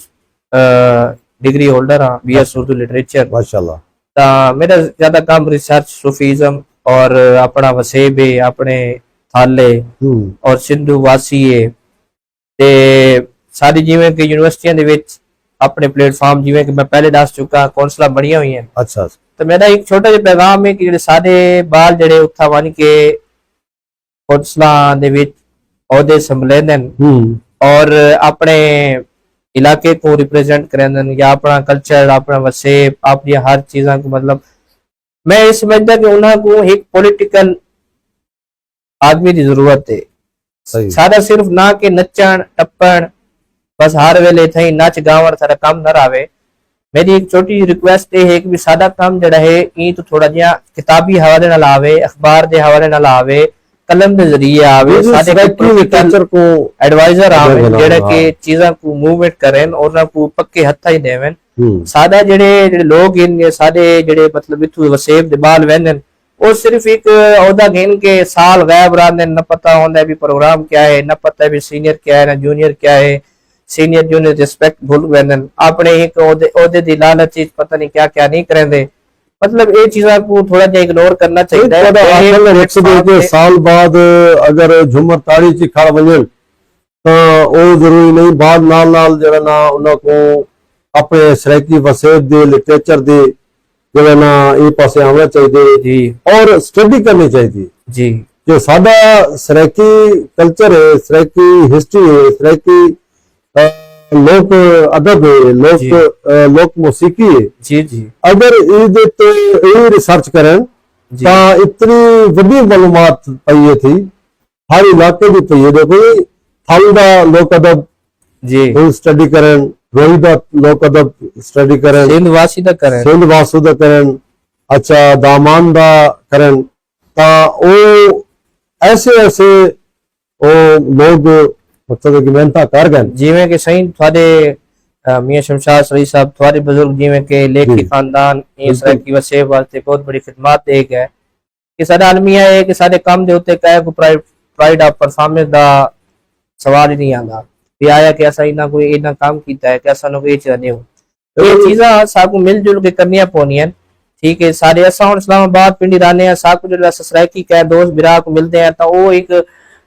degree holder हाँ बीएस उर्दू लिटरेचर माशाल्लाह। ता मेरा ज्यादा काम रिसर्च सूफीज़म और अपना वसेब है अपने थाले और सिंधु वासी है ते सारी जिवें कि यूनिवर्सिटियां दे विच अपने प्लेटफार्म जिवें कि मैं पहले दस चुका कौंसलां बणियां हुई हैं। अच्छा तो मेरा एक छोटा जिहा पैगाम है कि जेह्ड़े सारे बाल जेह्ड़े उत्थां बन के कौंसलां दे विच ओहदे संभलेंदे और अपने इलाके को रिप्रेजेंट करेंदे या अपना कल्चर अपना वसेब अपनी हर चीज़ां को मतलब मैं ये समझदा कि उन्हां को एक पॉलिटिकल आदमी की जरूरत है सही सारा सिर्फ ना कि नचण टप्पण बस हर वेले थई नच गावण सारा काम न रहे। मेरी एक छोटी रिक्वेस्ट ये है कि सादा काम जड़ा है ई तो थोड़ा जिहा किताबी हवाले नाल आवे अखबार दे हवाले नाल आवे कलम दे जरिए आवे साडे कल्चर को एडवाइजर आवे जेड़ा के चीज़ां को मूवमेंट करें और ना को पक्के हत्था ही देवें सादा जेड़े लोग इन साडे जेड़े मतलब इथु वसेब दे बाल वेंदन वो सिर्फ एक ओहदा गिन के साल गायब रहंदे न पता होंदा भी प्रोग्राम क्या है न पता भी सीनियर क्या है ना जूनियर क्या है सीनियर जूनियर रिस्पेक्ट भूल वेंदन अपने एक ओहदे दी लालच चीज पता नहीं क्या क्या नहीं करेंदे मतलब ये चीज़ां को थोड़ा जिहा इग्नोर करना चाहिए। साल बाद अगर झुमर ताड़ी च खड़ वजन तो वो जरूरी नहीं बाद नाल जरा ना उनको अपने सराइकी वसेब दे लिटरेचर दे जरा ना ये पासे आना चाहिए जी और स्टडी करनी चाहिए जी जो सादा सराइकी कल्चर है सराइकी हिस्ट्री है सराइकी लोक अदब है लोक मौसीकी है जी जी अगर ये रिसर्च करें तो इतनी बड़ी मालूमात पई थी हर इलाके की पई है देखो थल दा लोक अदब जी स्टडी करें रोही दा लोक अदब स्टडी करें सिंध वासी दा करें सिंध वासू दा करें अच्छा दामान दा करें ता वो ऐसे वो लोग मतलब कि मेहनत कर गए जिवें कि सही थोड़े मियां शमशाद सली साहब थोड़े बुजुर्ग जिवें के लेखी खानदान इस तरह की वसेब वास्ते बहुत बड़ी खिदमत दे गए कि साडा अलमिया है कि साडे काम दे उत्ते काहे को प्राइड ऑफ परफॉर्मेंस दा सवाल ही नहीं आंदा भी आया कि असा इना कोई इना काम कीता है कि असा नो ये चीज़ नहीं हो ये चीज़ां साकू मिलजुल के करनियां पौनियां ठीक है सारे असा हुण इस्लामाबाद पिंडी रहने हैं साकू जो ससराइकी के दोस्त बिरा को मिलते हैं तो वो एक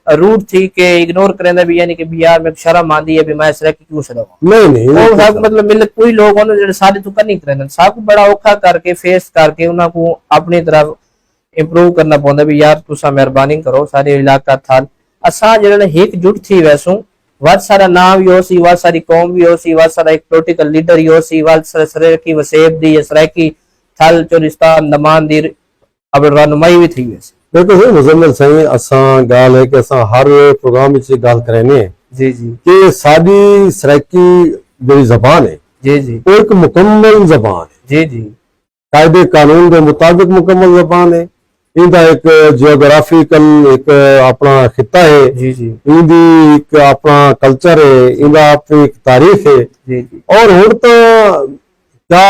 रूट थी के इग्नोर करेंदा भी यानी कि भी यार मैं शर्म आंदी है भी मैं सराइकी क्यों छड़ावां नहीं वो साकू मतलब मिल कोई लोग उन्होंने जेड़े सारे तो कर नहीं करेंदा साकू बड़ा औखा करके फेस करके उन्हां को अपनी तरफ इंप्रूव करना पौंदा भी यार तुसा मेहरबानी करो सारे इलाका थाल असा जेड़ा एकजुट थी वैसू वध सारा नाम भी हो सी वध सारी कौम भी हो सी वध सारा एक पॉलिटिकल लीडर ही हो सी वध सारा सराइकी वसेब दी सराइकी थल चोलिस्तान नमान दी अब रहनुमाई भी थी वैसे देखो सही मुजम्मिल सही असा गाल है कि असा हर प्रोग्राम में गाल करेंगे जी जी कि साडी सराइकी जो जबान है जी जी वो एक मुकम्मल जबान है जी जी कायदे कानून के मुताबिक मुकम्मल जबान है इनका एक जियोग्राफिकल एक अपना खिता है जी जी इनकी एक अपना कल्चर है इनका अपनी एक तारीख है जी जी और हुण तो क्या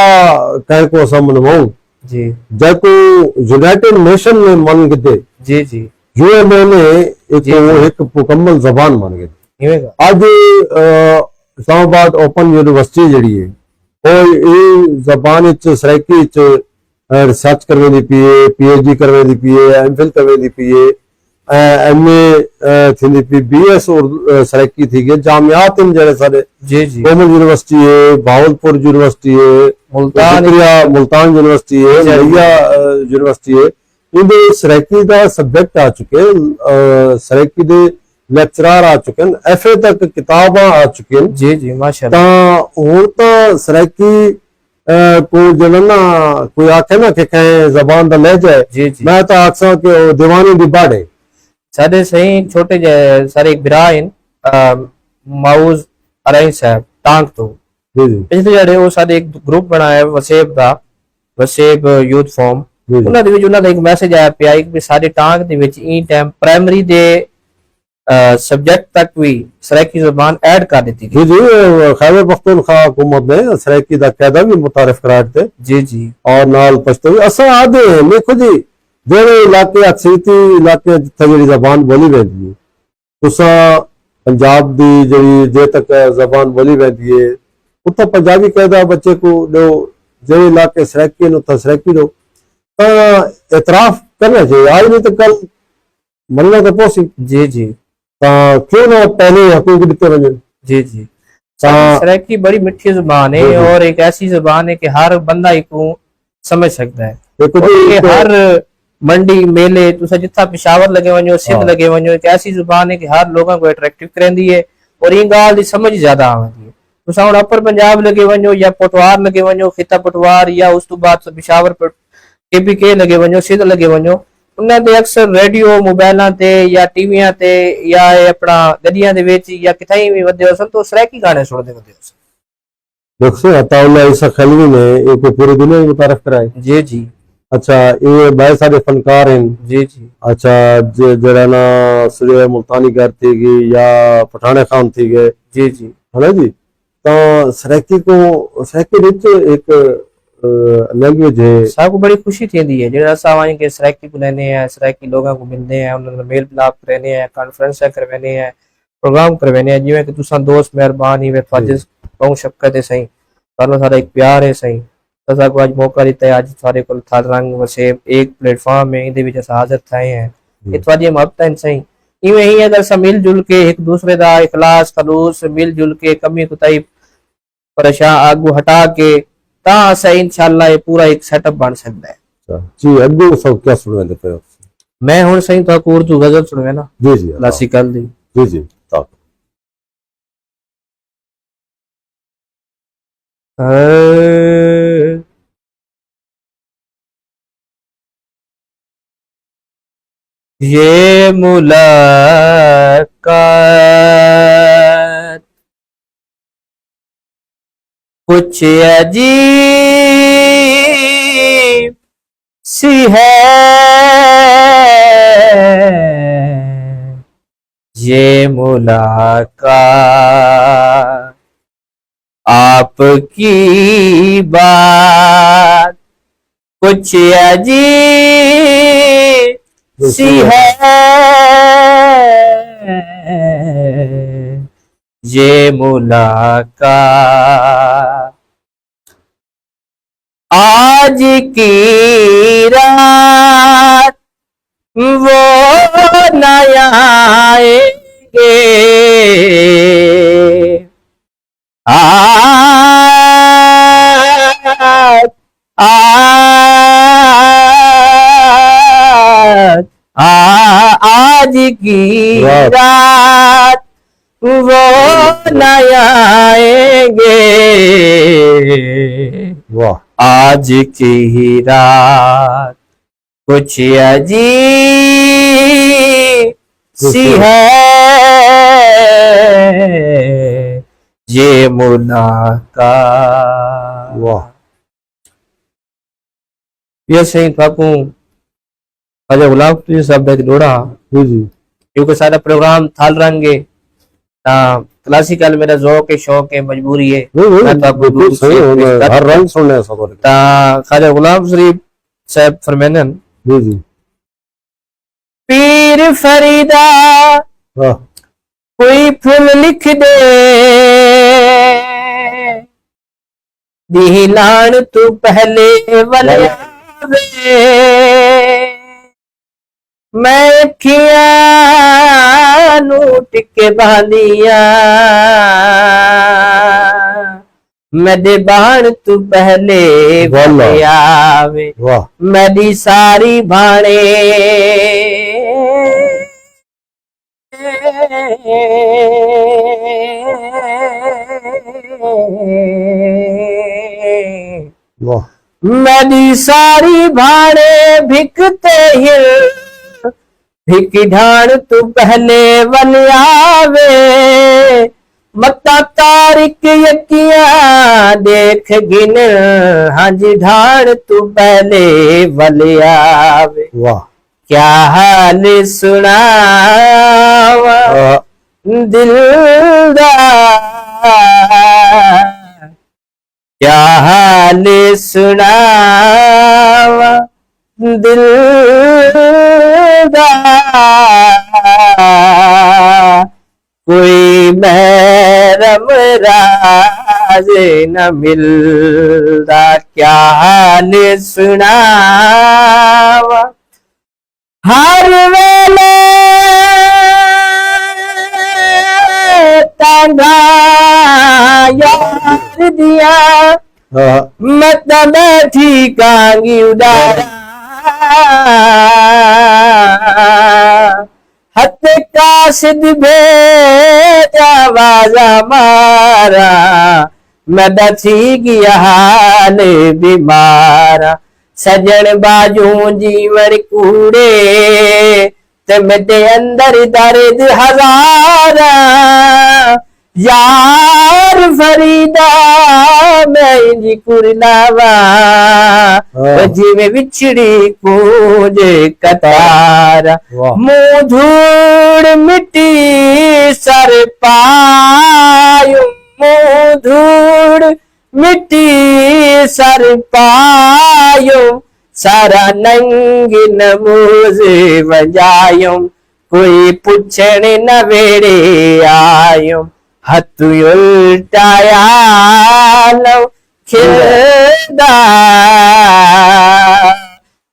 कह को असा मनवाऊं जी जब यूनाइटेड नेशन में मन गए जी जी यूएनओ ने एक मुकम्मल जबान मान गए आज इस्लामाबाद ओपन यूनिवर्सिटी जी है वो जबान सराइकी रिसर्च करने दी पी है पीएचडी करने दी पी है एमफिल करने दी पी है एमए थी पी बीएस और सराइकी थी गई जामियात इन जड़े सारे जी जी कोमल यूनिवर्सिटी है भावलपुर यूनिवर्सिटी है मुल्तान यूनिवर्सिटी है लिया यूनिवर्सिटी है इनके सराइकी का सब्जेक्ट आ चुके सराइकी दे लेक्चरार आ चुके हैं एफए तक किताबां आ चुके हैं जी जी माशाअल्लाह हुण तो सराइकी को जना कोई आखे ना कि कहें जबान दा लहजा है जी जी मैं तो आखसा कि दीवानी दी बाड़ है सारे सही छोटे सारे एक बिरा इन माऊज अरई साहब टांग तो ਜੀ ਜੀ ਪਿਛਲੇ ਜਿਹੜੇ ਉਹ ਸਾਡੇ ਇੱਕ ਗਰੁੱਪ ਬਣਾਇਆ ਵਸੇਬ ਦਾ, ਵਸੇਬ ਯੂਥ ਫੋਰਮ, ਜੀ ਜੀ ਉਹਨਾਂ ਦੇ ਵਿੱਚ ਉਹਨਾਂ ਦਾ ਇੱਕ ਮੈਸੇਜ ਆਇਆ ਪਿਆ ਕਿ ਸਾਡੇ ਟਾਂਗ ਦੇ ਵਿੱਚ ਇਹ ਟਾਈਮ ਪ੍ਰਾਇਮਰੀ ਦੇ सब्जेक्ट तक भी सराइकी जुबान ऐड कर दी थी। जी जी खैबर पख्तूनख्वा हुकूमत ने सराइकी का कायदा भी मुतारिफ कराए थे जी जी और नाल पछतो असा आदे देखो जी जेड़े इलाके अक्सरीती इलाके जिथे जेड़ी जबान बोली वेंदी है तुसा पंजाब दी जेड़ी जे तक जबान बोली वेंदी है उत्थे पंजाबी कायदा बच्चे को दो, जेड़े इलाके सराइकी ने उत्थे सराइकी दो, तो एतराफ करना चाहिए। आज नहीं तो कल मरना तो पॉसिबल जी जी क्यों ना पहले हकूक दिते वने। जी जी सराइकी बड़ी मिठी जुबान है और एक ऐसी जुबान है कि हर बंदा इसको समझ सकता है। देखो जी हर मंडी मेले तुसा जिथा पिशावर लगे वनो सिंध लगे वनो एक ऐसी जुबान है कि हर लोगों को अट्रैक्टिव करती है और ये गाल दी समझ ज्यादा आती है। तुसा हुन अपर पंजाब लगे वनो या पटवार लगे वनो खिता पटवार या उस तो बाद पिशावर KPK लगे वनो सिंध लगे वनो उन्हां दे अक्सर रेडियो मोबाइलां ते या टीवीआं ते या अपना गड्डियां दे विच या किथाई भी वधे हो सन तो सराइकी गाने सुनदे वधे हो सन। देखो अताउल्लाह ईसा खलवी ने एक पूरी दुनिया में मुतारिफ कराए। जी जी अच्छा ये बहुत सारे फनकार हैं। जी जी अच्छा जरा ना सूर्य मुल्तानी गर थी गई या पठाने खान थी गए जी जी है ना जी। तो सराइकी को सराइकी विच एक लैंग्वेज है सबको बड़ी खुशी थी है जेड़ा असा वहीं के सराइकी को लेने हैं सराइकी लोगों को मिलने हैं उन्होंने मेल मिलाप करने हैं कॉन्फ्रेंस करवाने हैं प्रोग्राम करवाने हैं जिवें कि तुसा दोस्त मेहरबान ही वे फाजिल बहुत शफकत है सही सानू सारा एक प्यार है सही तसा को आज मौका दिता है आज सारे को थाल रंग वसेब एक प्लेटफॉर्म है इदे विच अस हाजिर थाए हैं ये थोड़ी मोहब्बत है सही इवें ही अगर सब मिल जुल के एक दूसरे दा इखलास खलूस मिल जुल के कमी कुताई परेशान आगू हटा के ता सही इंशाल्लाह ये पूरा एक सेटअप बन सकता है। जी अगू सब क्या सुनवे पे मैं हुन सही तो उर्दू गजल सुनवे ना जी जी क्लासिकल दी जी जी तो ये मुलाकात कुछ अजीब सी है ये मुलाकात आपकी बात कुछ अजीब सी है ये मुलाकात आज की रात वो न आएंगे आज की रात वो न आएंगे वाह आज की रात कुछ अजीब सी है ये मुलाकात। वाह ये सही काकू अजय गुलाब तुझे शब्द है डोड़ा जी जी क्योंकि सारा प्रोग्राम थाल रंगे क्लासिकल मेरा ज़ौक है शौक है मजबूरी है मैं तो आपको बिल्कुल सही है हर रंग सुनने सब ता ख्वाजा गुलाम शरीफ साहब फरमानन जी जी पीर फरीदा वाह कोई फूल लिख दे दिलान तू पहले वाले मैं अखियां नू टिके बांदिया मेरे बाण तू पहले आवे वाह मेरी सारी भाणे वाह मेरी सारी भाणे भिकते हिल भिक ढाण तू पहले वन आवे मता तार हर एक यकियां देख गिन हंज ढाण तू पहले वलियावे वाह क्या हाल सुनावा दिल दा क्या हाल सुनावा दिल दा कोई महरम राज न मिलदा क्या हाल सुनावा हर वेले तांगा यार दिया मत बैठी कांगी उदारा हत कासिद भेजा वाजा मारा मद थी गया हाल बीमारा सजन बाजू जीवन कूड़े ते मेरे अंदर दर्द हजारा यार फरीदा मैं इंजी कुरलावा जिਵੇਂ विछड़ी कूंज कतारा मुंह धूड़ मिट्टी सर पायो मुंह धूड़ मिट्टी सर पायो सारा नंग नमूज वजायो कोई पुछण न वेड़े आयो हथ उल्टाया लो खिलदा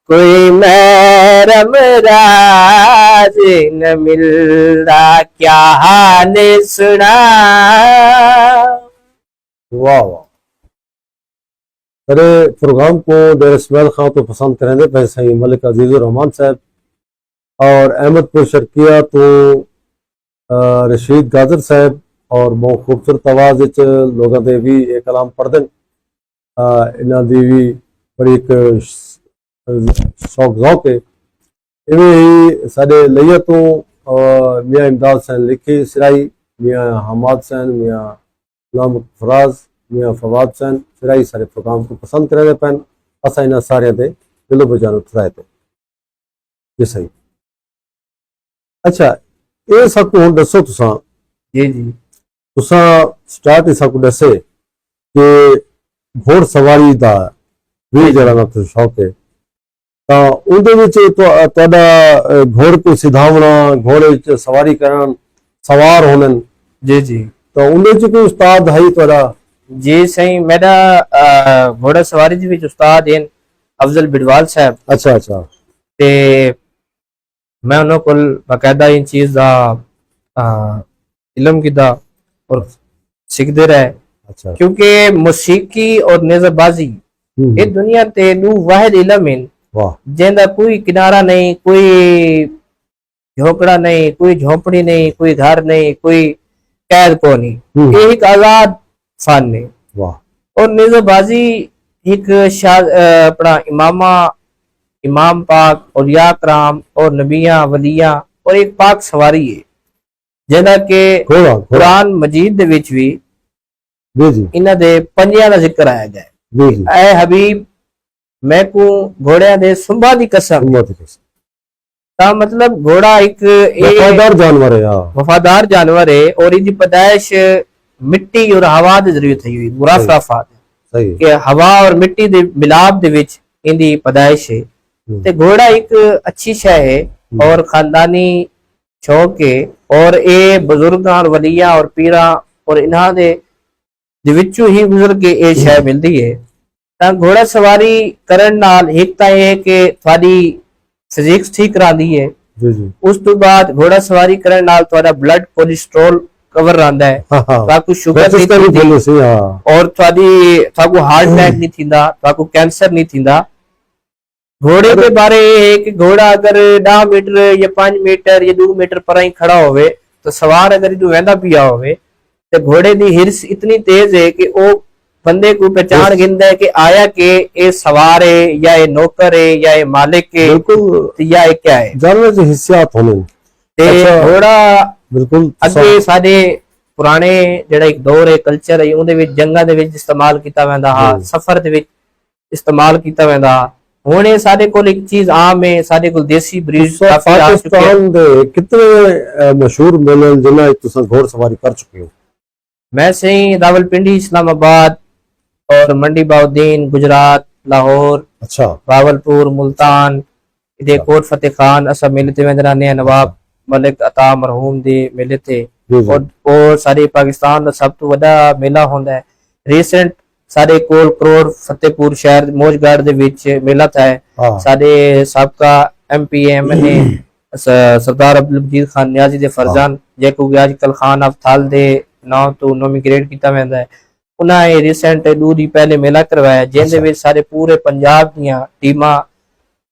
कोई महरम राज न मिलदा क्या हाल सुना। वाह वाह अरे प्रोग्राम को डेरा इस्माइल खां तो पसंद करेंगे पैसा ही मलिक अजीजुर रहमान साहब और अहमदपुर शर्किया तो रशीद गाजर साहब और बहुत खूबसूरत आवाज लोगों के भी एक कलाम पढ़ते इन्हों की भी बड़ी एक शौक जौक है इवें ही साडे लइया तो मियाँ इमदाद सैन लिखी सिराई मियाँ हमाद सैन मियाँ गुलाम फराज मियाँ फवाद सैन सिराई सारे प्रोग्राम को पसंद करेंगे पैन असा इन्होंने सारे दे दिलो बजानो उतराए थे जी सही। अच्छा ये सब को हुण दसो तुसा जी जी तुसा स्टार्ट ही सब को दसे कि घोड़ सवारी दा भी जरा ना तो शौक है ਤਾਂ ਉਹਦੇ ਵਿੱਚ ਤੁਹਾਡਾ ਘੋੜ ਕੋ ਸਿਧਾਵਣਾ ਘੋੜੇ ਵਿੱਚ ਸਵਾਰੀ ਕਰਨ ਸਵਾਰ ਹੋਣਨ जी जी ਤਾਂ ਉਹਦੇ ਵਿੱਚ ਕੋਈ ਉਸਤਾਦ ਹੈ ਤੁਹਾਡਾ जी सही मेरा घोड़ा सवारी ਦੇ ਵਿੱਚ ਉਸਤਾਦ ਹਨ ਅਫਜ਼ਲ ਬਿਡਵਾਲ ਸਾਹਿਬ ਅੱਛਾ ਅੱਛਾ ਤੇ ਮੈਂ ਉਹਨਾਂ ਕੋਲ ਬਕਾਇਦਾ ਇਹ ਚੀਜ਼ ਦਾ ਇਲਮ ਕੀਤਾ ਔਰ ਸਿੱਖਦੇ ਰਹੇ ਅੱਛਾ क्योंकि मौसीकी और नेज़ाबाजी ये दुनिया ते दो वाहिद इलम हैं वाह जिंदा कोई किनारा नहीं कोई झोपड़ा नहीं कोई झोपड़ी नहीं कोई घर नहीं कोई कैद को नहीं ये एक आजाद फन है वाह और नेज़ाबाजी एक अपना इमाम पाक और या कराम और नबिया वलिया और एक पाक सवारी है जिंदा के कुरान मजीद दे विच भी जी जी इन्हां दे पंजियां दा जिक्र आया गया जी जी ऐ हबीब मैं को घोड़ियां दे सुंबा दी कसम ता मतलब घोड़ा एक वफादार जानवर है वफादार जानवर है और इनकी पैदाइश मिट्टी और हवा दे जरिए थई हुई मुराफाफात सही कि हवा और मिट्टी दे मिलाप दे विच इनदी पैदाइश है ते घोड़ा एक अच्छी शय है और खानदानी शौक है और ए बुजुर्गां और वलियां और पीरां और इन्हां दे विचों ही गुजर के ये शय मिलती है ਤਾਂ घोड़ा सवारी ਕਰਨ ਨਾਲ ਇੱਕ ਤਾਂ ਇਹ ਕਿ ਤੁਹਾਡੀ ਫਿਜ਼ਿਕਸ ਠੀਕ ਰਹਿੰਦੀ ਹੈ जी जी ਉਸ ਤੋਂ ਬਾਅਦ ਘੋੜਾ ਸਵਾਰੀ ਕਰਨ ਨਾਲ ਤੁਹਾਡਾ ਬਲੱਡ ਕੋਲੇਸਟ੍ਰੋਲ ਕਵਰ ਰਹਿੰਦਾ ਹੈ ਤੁਹਾਨੂੰ ਸ਼ੂਗਰ ਨਹੀਂ ਥੀਂਦੀ ਔਰ ਤੁਹਾਨੂੰ ਹਾਰਟ ਅਟੈਕ ਨਹੀਂ ਥੀਂਦਾ ਤੁਹਾਨੂੰ ਕੈਂਸਰ ਨਹੀਂ ਥੀਂਦਾ घोड़े के बारे है कि घोड़ा अगर 10 मीटर या 5 मीटर या 2 मीटर पर ही खड़ा होवे तो सवार अगर इदू वहदा पिया होवे ते घोड़े दी हिरस इतनी तेज है कि वो बंदे को पहचान गिनदा है कि आया के ये सवार है या ये नौकर है या ये मालिक है बिल्कुल या ये क्या है जानवर के हिस्सात होने ते घोड़ा बिल्कुल अगे साडे ਪੁਰਾਣੇ ਜਿਹੜਾ ਇੱਕ ਦੌਰ ਹੈ ਕਲਚਰ ਹੈ ਉਹਦੇ ਵਿੱਚ ਜੰਗਾਂ ਦੇ ਵਿੱਚ ਇਸਤੇਮਾਲ ਕੀਤਾ ਜਾਂਦਾ ਹਾਂ ਸਫ਼ਰ ਦੇ ਵਿੱਚ ਇਸਤੇਮਾਲ ਕੀਤਾ ਜਾਂਦਾ ਹੁਣ ਇਹ ਸਾਡੇ ਕੋਲ ਇੱਕ ਚੀਜ਼ ਆਮ ਹੈ ਸਾਡੇ ਕੋਲ ਦੇਸੀ ਬਰੀਡ ਕਾਫੀ ਆ ਚੁੱਕੇ ਪਾਕਿस्तान ਦੇ ਕਿਤਨੇ ਮਸ਼ਹੂਰ ਮੇਲੇ ਜਿਨ੍ਹਾਂ ਵਿੱਚ ਤੁਸੀਂ ਘੋੜ ਸਵਾਰੀ ਕਰ ਚੁੱਕੇ ਹੋ मैं सही रावलपिंडी इस्लामाबाद और मंडी बाउद्दीन गुजरात लाहौर अच्छा रावलपुर मुल्तान इधे कोट फतेह खान असा मेले ते वेंदे रहने नवाब मलिक अता मरहूम दे मेले ते और सारे पाकिस्तान दा सब तो वड्डा मेला होंदा है रीसेंट सारे कोल करोड़ फतेहपुर शहर मौजगढ़ दे विच मेला था है सारे सबका एमपी एमएनए सरदार अब्दुल मजीद खान नियाजी दे फरजान जेको आजकल खान अफ्ताल दे नाम तो नोमिग्रेट किया वैंदा है उन्हें रिसेंट 2 दिन पहले मेला करवाया जिंदे विच सारे पूरे पंजाब दियां टीमां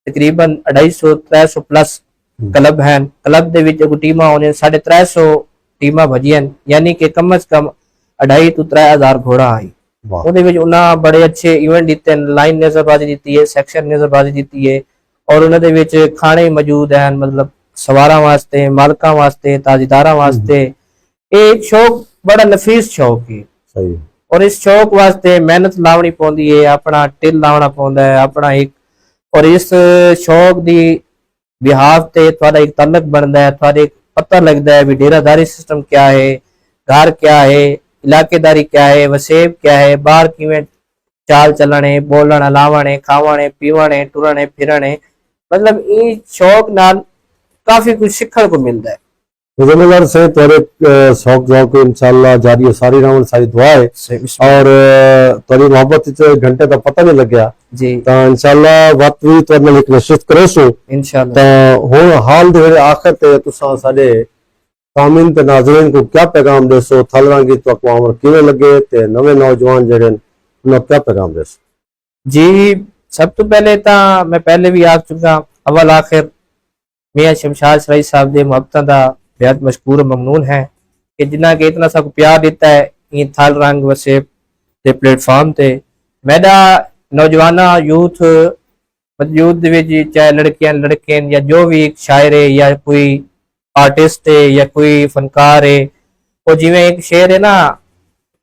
तकरीबन 250-300 प्लस क्लब हैं क्लब दे विच टीमां होने 350 टीमां भजियां यानी कि कम से कम 2.5 to 3,000 घोड़ा आई ਉਹਦੇ ਵਿੱਚ ਉਹਨਾਂ ਬੜੇ ਅੱਛੇ ਇਵੈਂਟ ਦਿੱਤੇ ਲਾਈਨ ਨਜ਼ਰਬਾਜ਼ੀ ਦਿੱਤੀ ਹੈ ਸੈਕਸ਼ਨ ਨਜ਼ਰਬਾਜ਼ੀ ਦਿੱਤੀ ਹੈ ਔਰ ਉਹਨਾਂ ਦੇ ਵਿੱਚ ਖਾਣੇ ਮੌਜੂਦ ਹਨ ਮਤਲਬ ਸਵਾਰਾਂ ਵਾਸਤੇ ਮਾਲਕਾਂ ਵਾਸਤੇ ਤਾਜਦਾਰਾਂ ਵਾਸਤੇ ਇਹ ਸ਼ੌਕ बड़ा नफीस शौक है सही और इस शौक वास्ते मेहनत लावनी पौंदी है अपना टिल लावना पौंदा है अपना एक और इस शौक दी बिहाफ ते थोड़ा एक तलक बनता है थोड़ा एक पता लगता है भी डेरादारी सिस्टम क्या है घर क्या है इलाकेदारी क्या है वसेब क्या है बाहर किवें चाल चलने बोलने लावने खावने पीवने टुरने फिरने मतलब इस शौक नाल काफी कुछ सीखने को मिलता है जमींदार से तेरे शौक शौक इंशाल्लाह जारी है सारी रावण सारी दुआ है और तेरी मोहब्बत इतने घंटे का पता नहीं लग गया जी तो इंशाल्लाह बात भी तो मैं एक नशिश करे सो इंशाल्लाह तो हुन हाल दे आखिर ते तुसा साडे सामीन ते नाज़रीन को क्या पैगाम देसो थलरांगी तो अक़वाम किवें लगे ते नवे नौजवान जेड़े उन्हें क्या पैगाम देसो जी सब तो पहले तो मैं पहले भी आ चुका अवल आखिर मियां शमशाद सराई साहब दे मुहब्बतां दा बेहद मशकूर ममनून है कि जिन्ना के इतना सब प्यार देता है ये थल रंग वसेब के प्लेटफॉर्म ते मेरा नौजवाना यूथ यूथ दे विच चाहे लड़कियां लड़के या जो भी एक शायर है या कोई आर्टिस्ट है या कोई फनकार है वो जिवें एक शेर है ना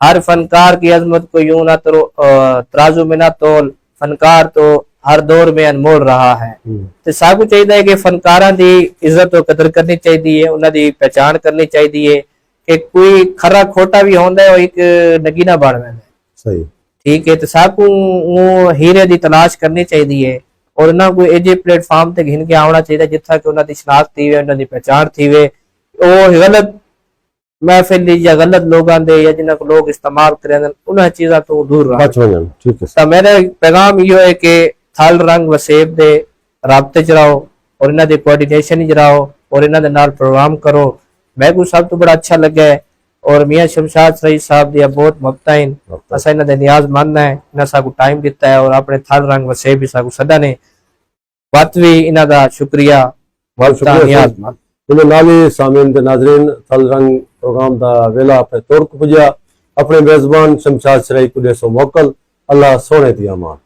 हर फनकार की अजमत को यूं ना तराजू में ना तोल फनकार तो हर दौर में अनमोल रहा है ਤੇ ਸਭ ਨੂੰ ਚਾਹੀਦਾ ਹੈ ਕਿ ਫਨਕਾਰਾਂ ਦੀ ਇੱਜ਼ਤ ਤੇ ਕਦਰ ਕਰਨੀ ਚਾਹੀਦੀ ਹੈ ਉਹਨਾਂ ਦੀ ਪਹਿਚਾਣ ਕਰਨੀ ਚਾਹੀਦੀ ਹੈ ਕਿ ਕੋਈ ਖਰਾ ਖੋਟਾ ਵੀ ਹੁੰਦਾ ਹੈ ਉਹ ਇੱਕ ਨਗੀਨਾ ਬਣ ਜਾਂਦਾ ਸਹੀ ਠੀਕ ਹੈ ਤੇ ਸਭ ਨੂੰ ਉਹ ਹੀਰੇ ਦੀ ਤਲਾਸ਼ ਕਰਨੀ ਚਾਹੀਦੀ ਹੈ ਔਰ ਉਹਨਾਂ ਕੋਈ ਇਹਦੇ ਪਲੇਟਫਾਰਮ ਤੇ ਘਿਨ ਕੇ ਆਉਣਾ ਚਾਹੀਦਾ ਜਿੱਥਾ ਕਿ ਉਹਨਾਂ ਦੀ ਸ਼ਨਾਖਤ ਥੀਵੇ ਉਹਨਾਂ ਦੀ ਪਹਿਚਾਣ ਥੀਵੇ ਉਹ ਗਲਤ महफिल या गलत लोगों दे या जिन्हें लोग इस्तेमाल करें उन्हें चीज़ों तो दूर रहो ठीक है तो मेरा पैगाम ये है कि थल रंग वसेब दे राबते च रहो और इन्हां दे कोऑर्डिनेशन च रहो और इन्हां दे नाल प्रोग्राम करो मैं को सब तो बड़ा अच्छा लगा है और मियां शमशाद सराई साहब दी बहुत मुहब्बतां असा इन्हां दे नियाज मंद है इन्हां साकू टाइम दिता है और अपने थल रंग वसेब भी साकू सदा ने बात भी इन्हां दा शुक्रिया बहुत शुक्रिया जिन्हें नाली सामीन के नाजरीन थल रंग प्रोग्राम दा वेला अपने तौर को पुजा अपने मेजबान शमशाद सराई को देसो मोकल अल्लाह सोने दी अमान।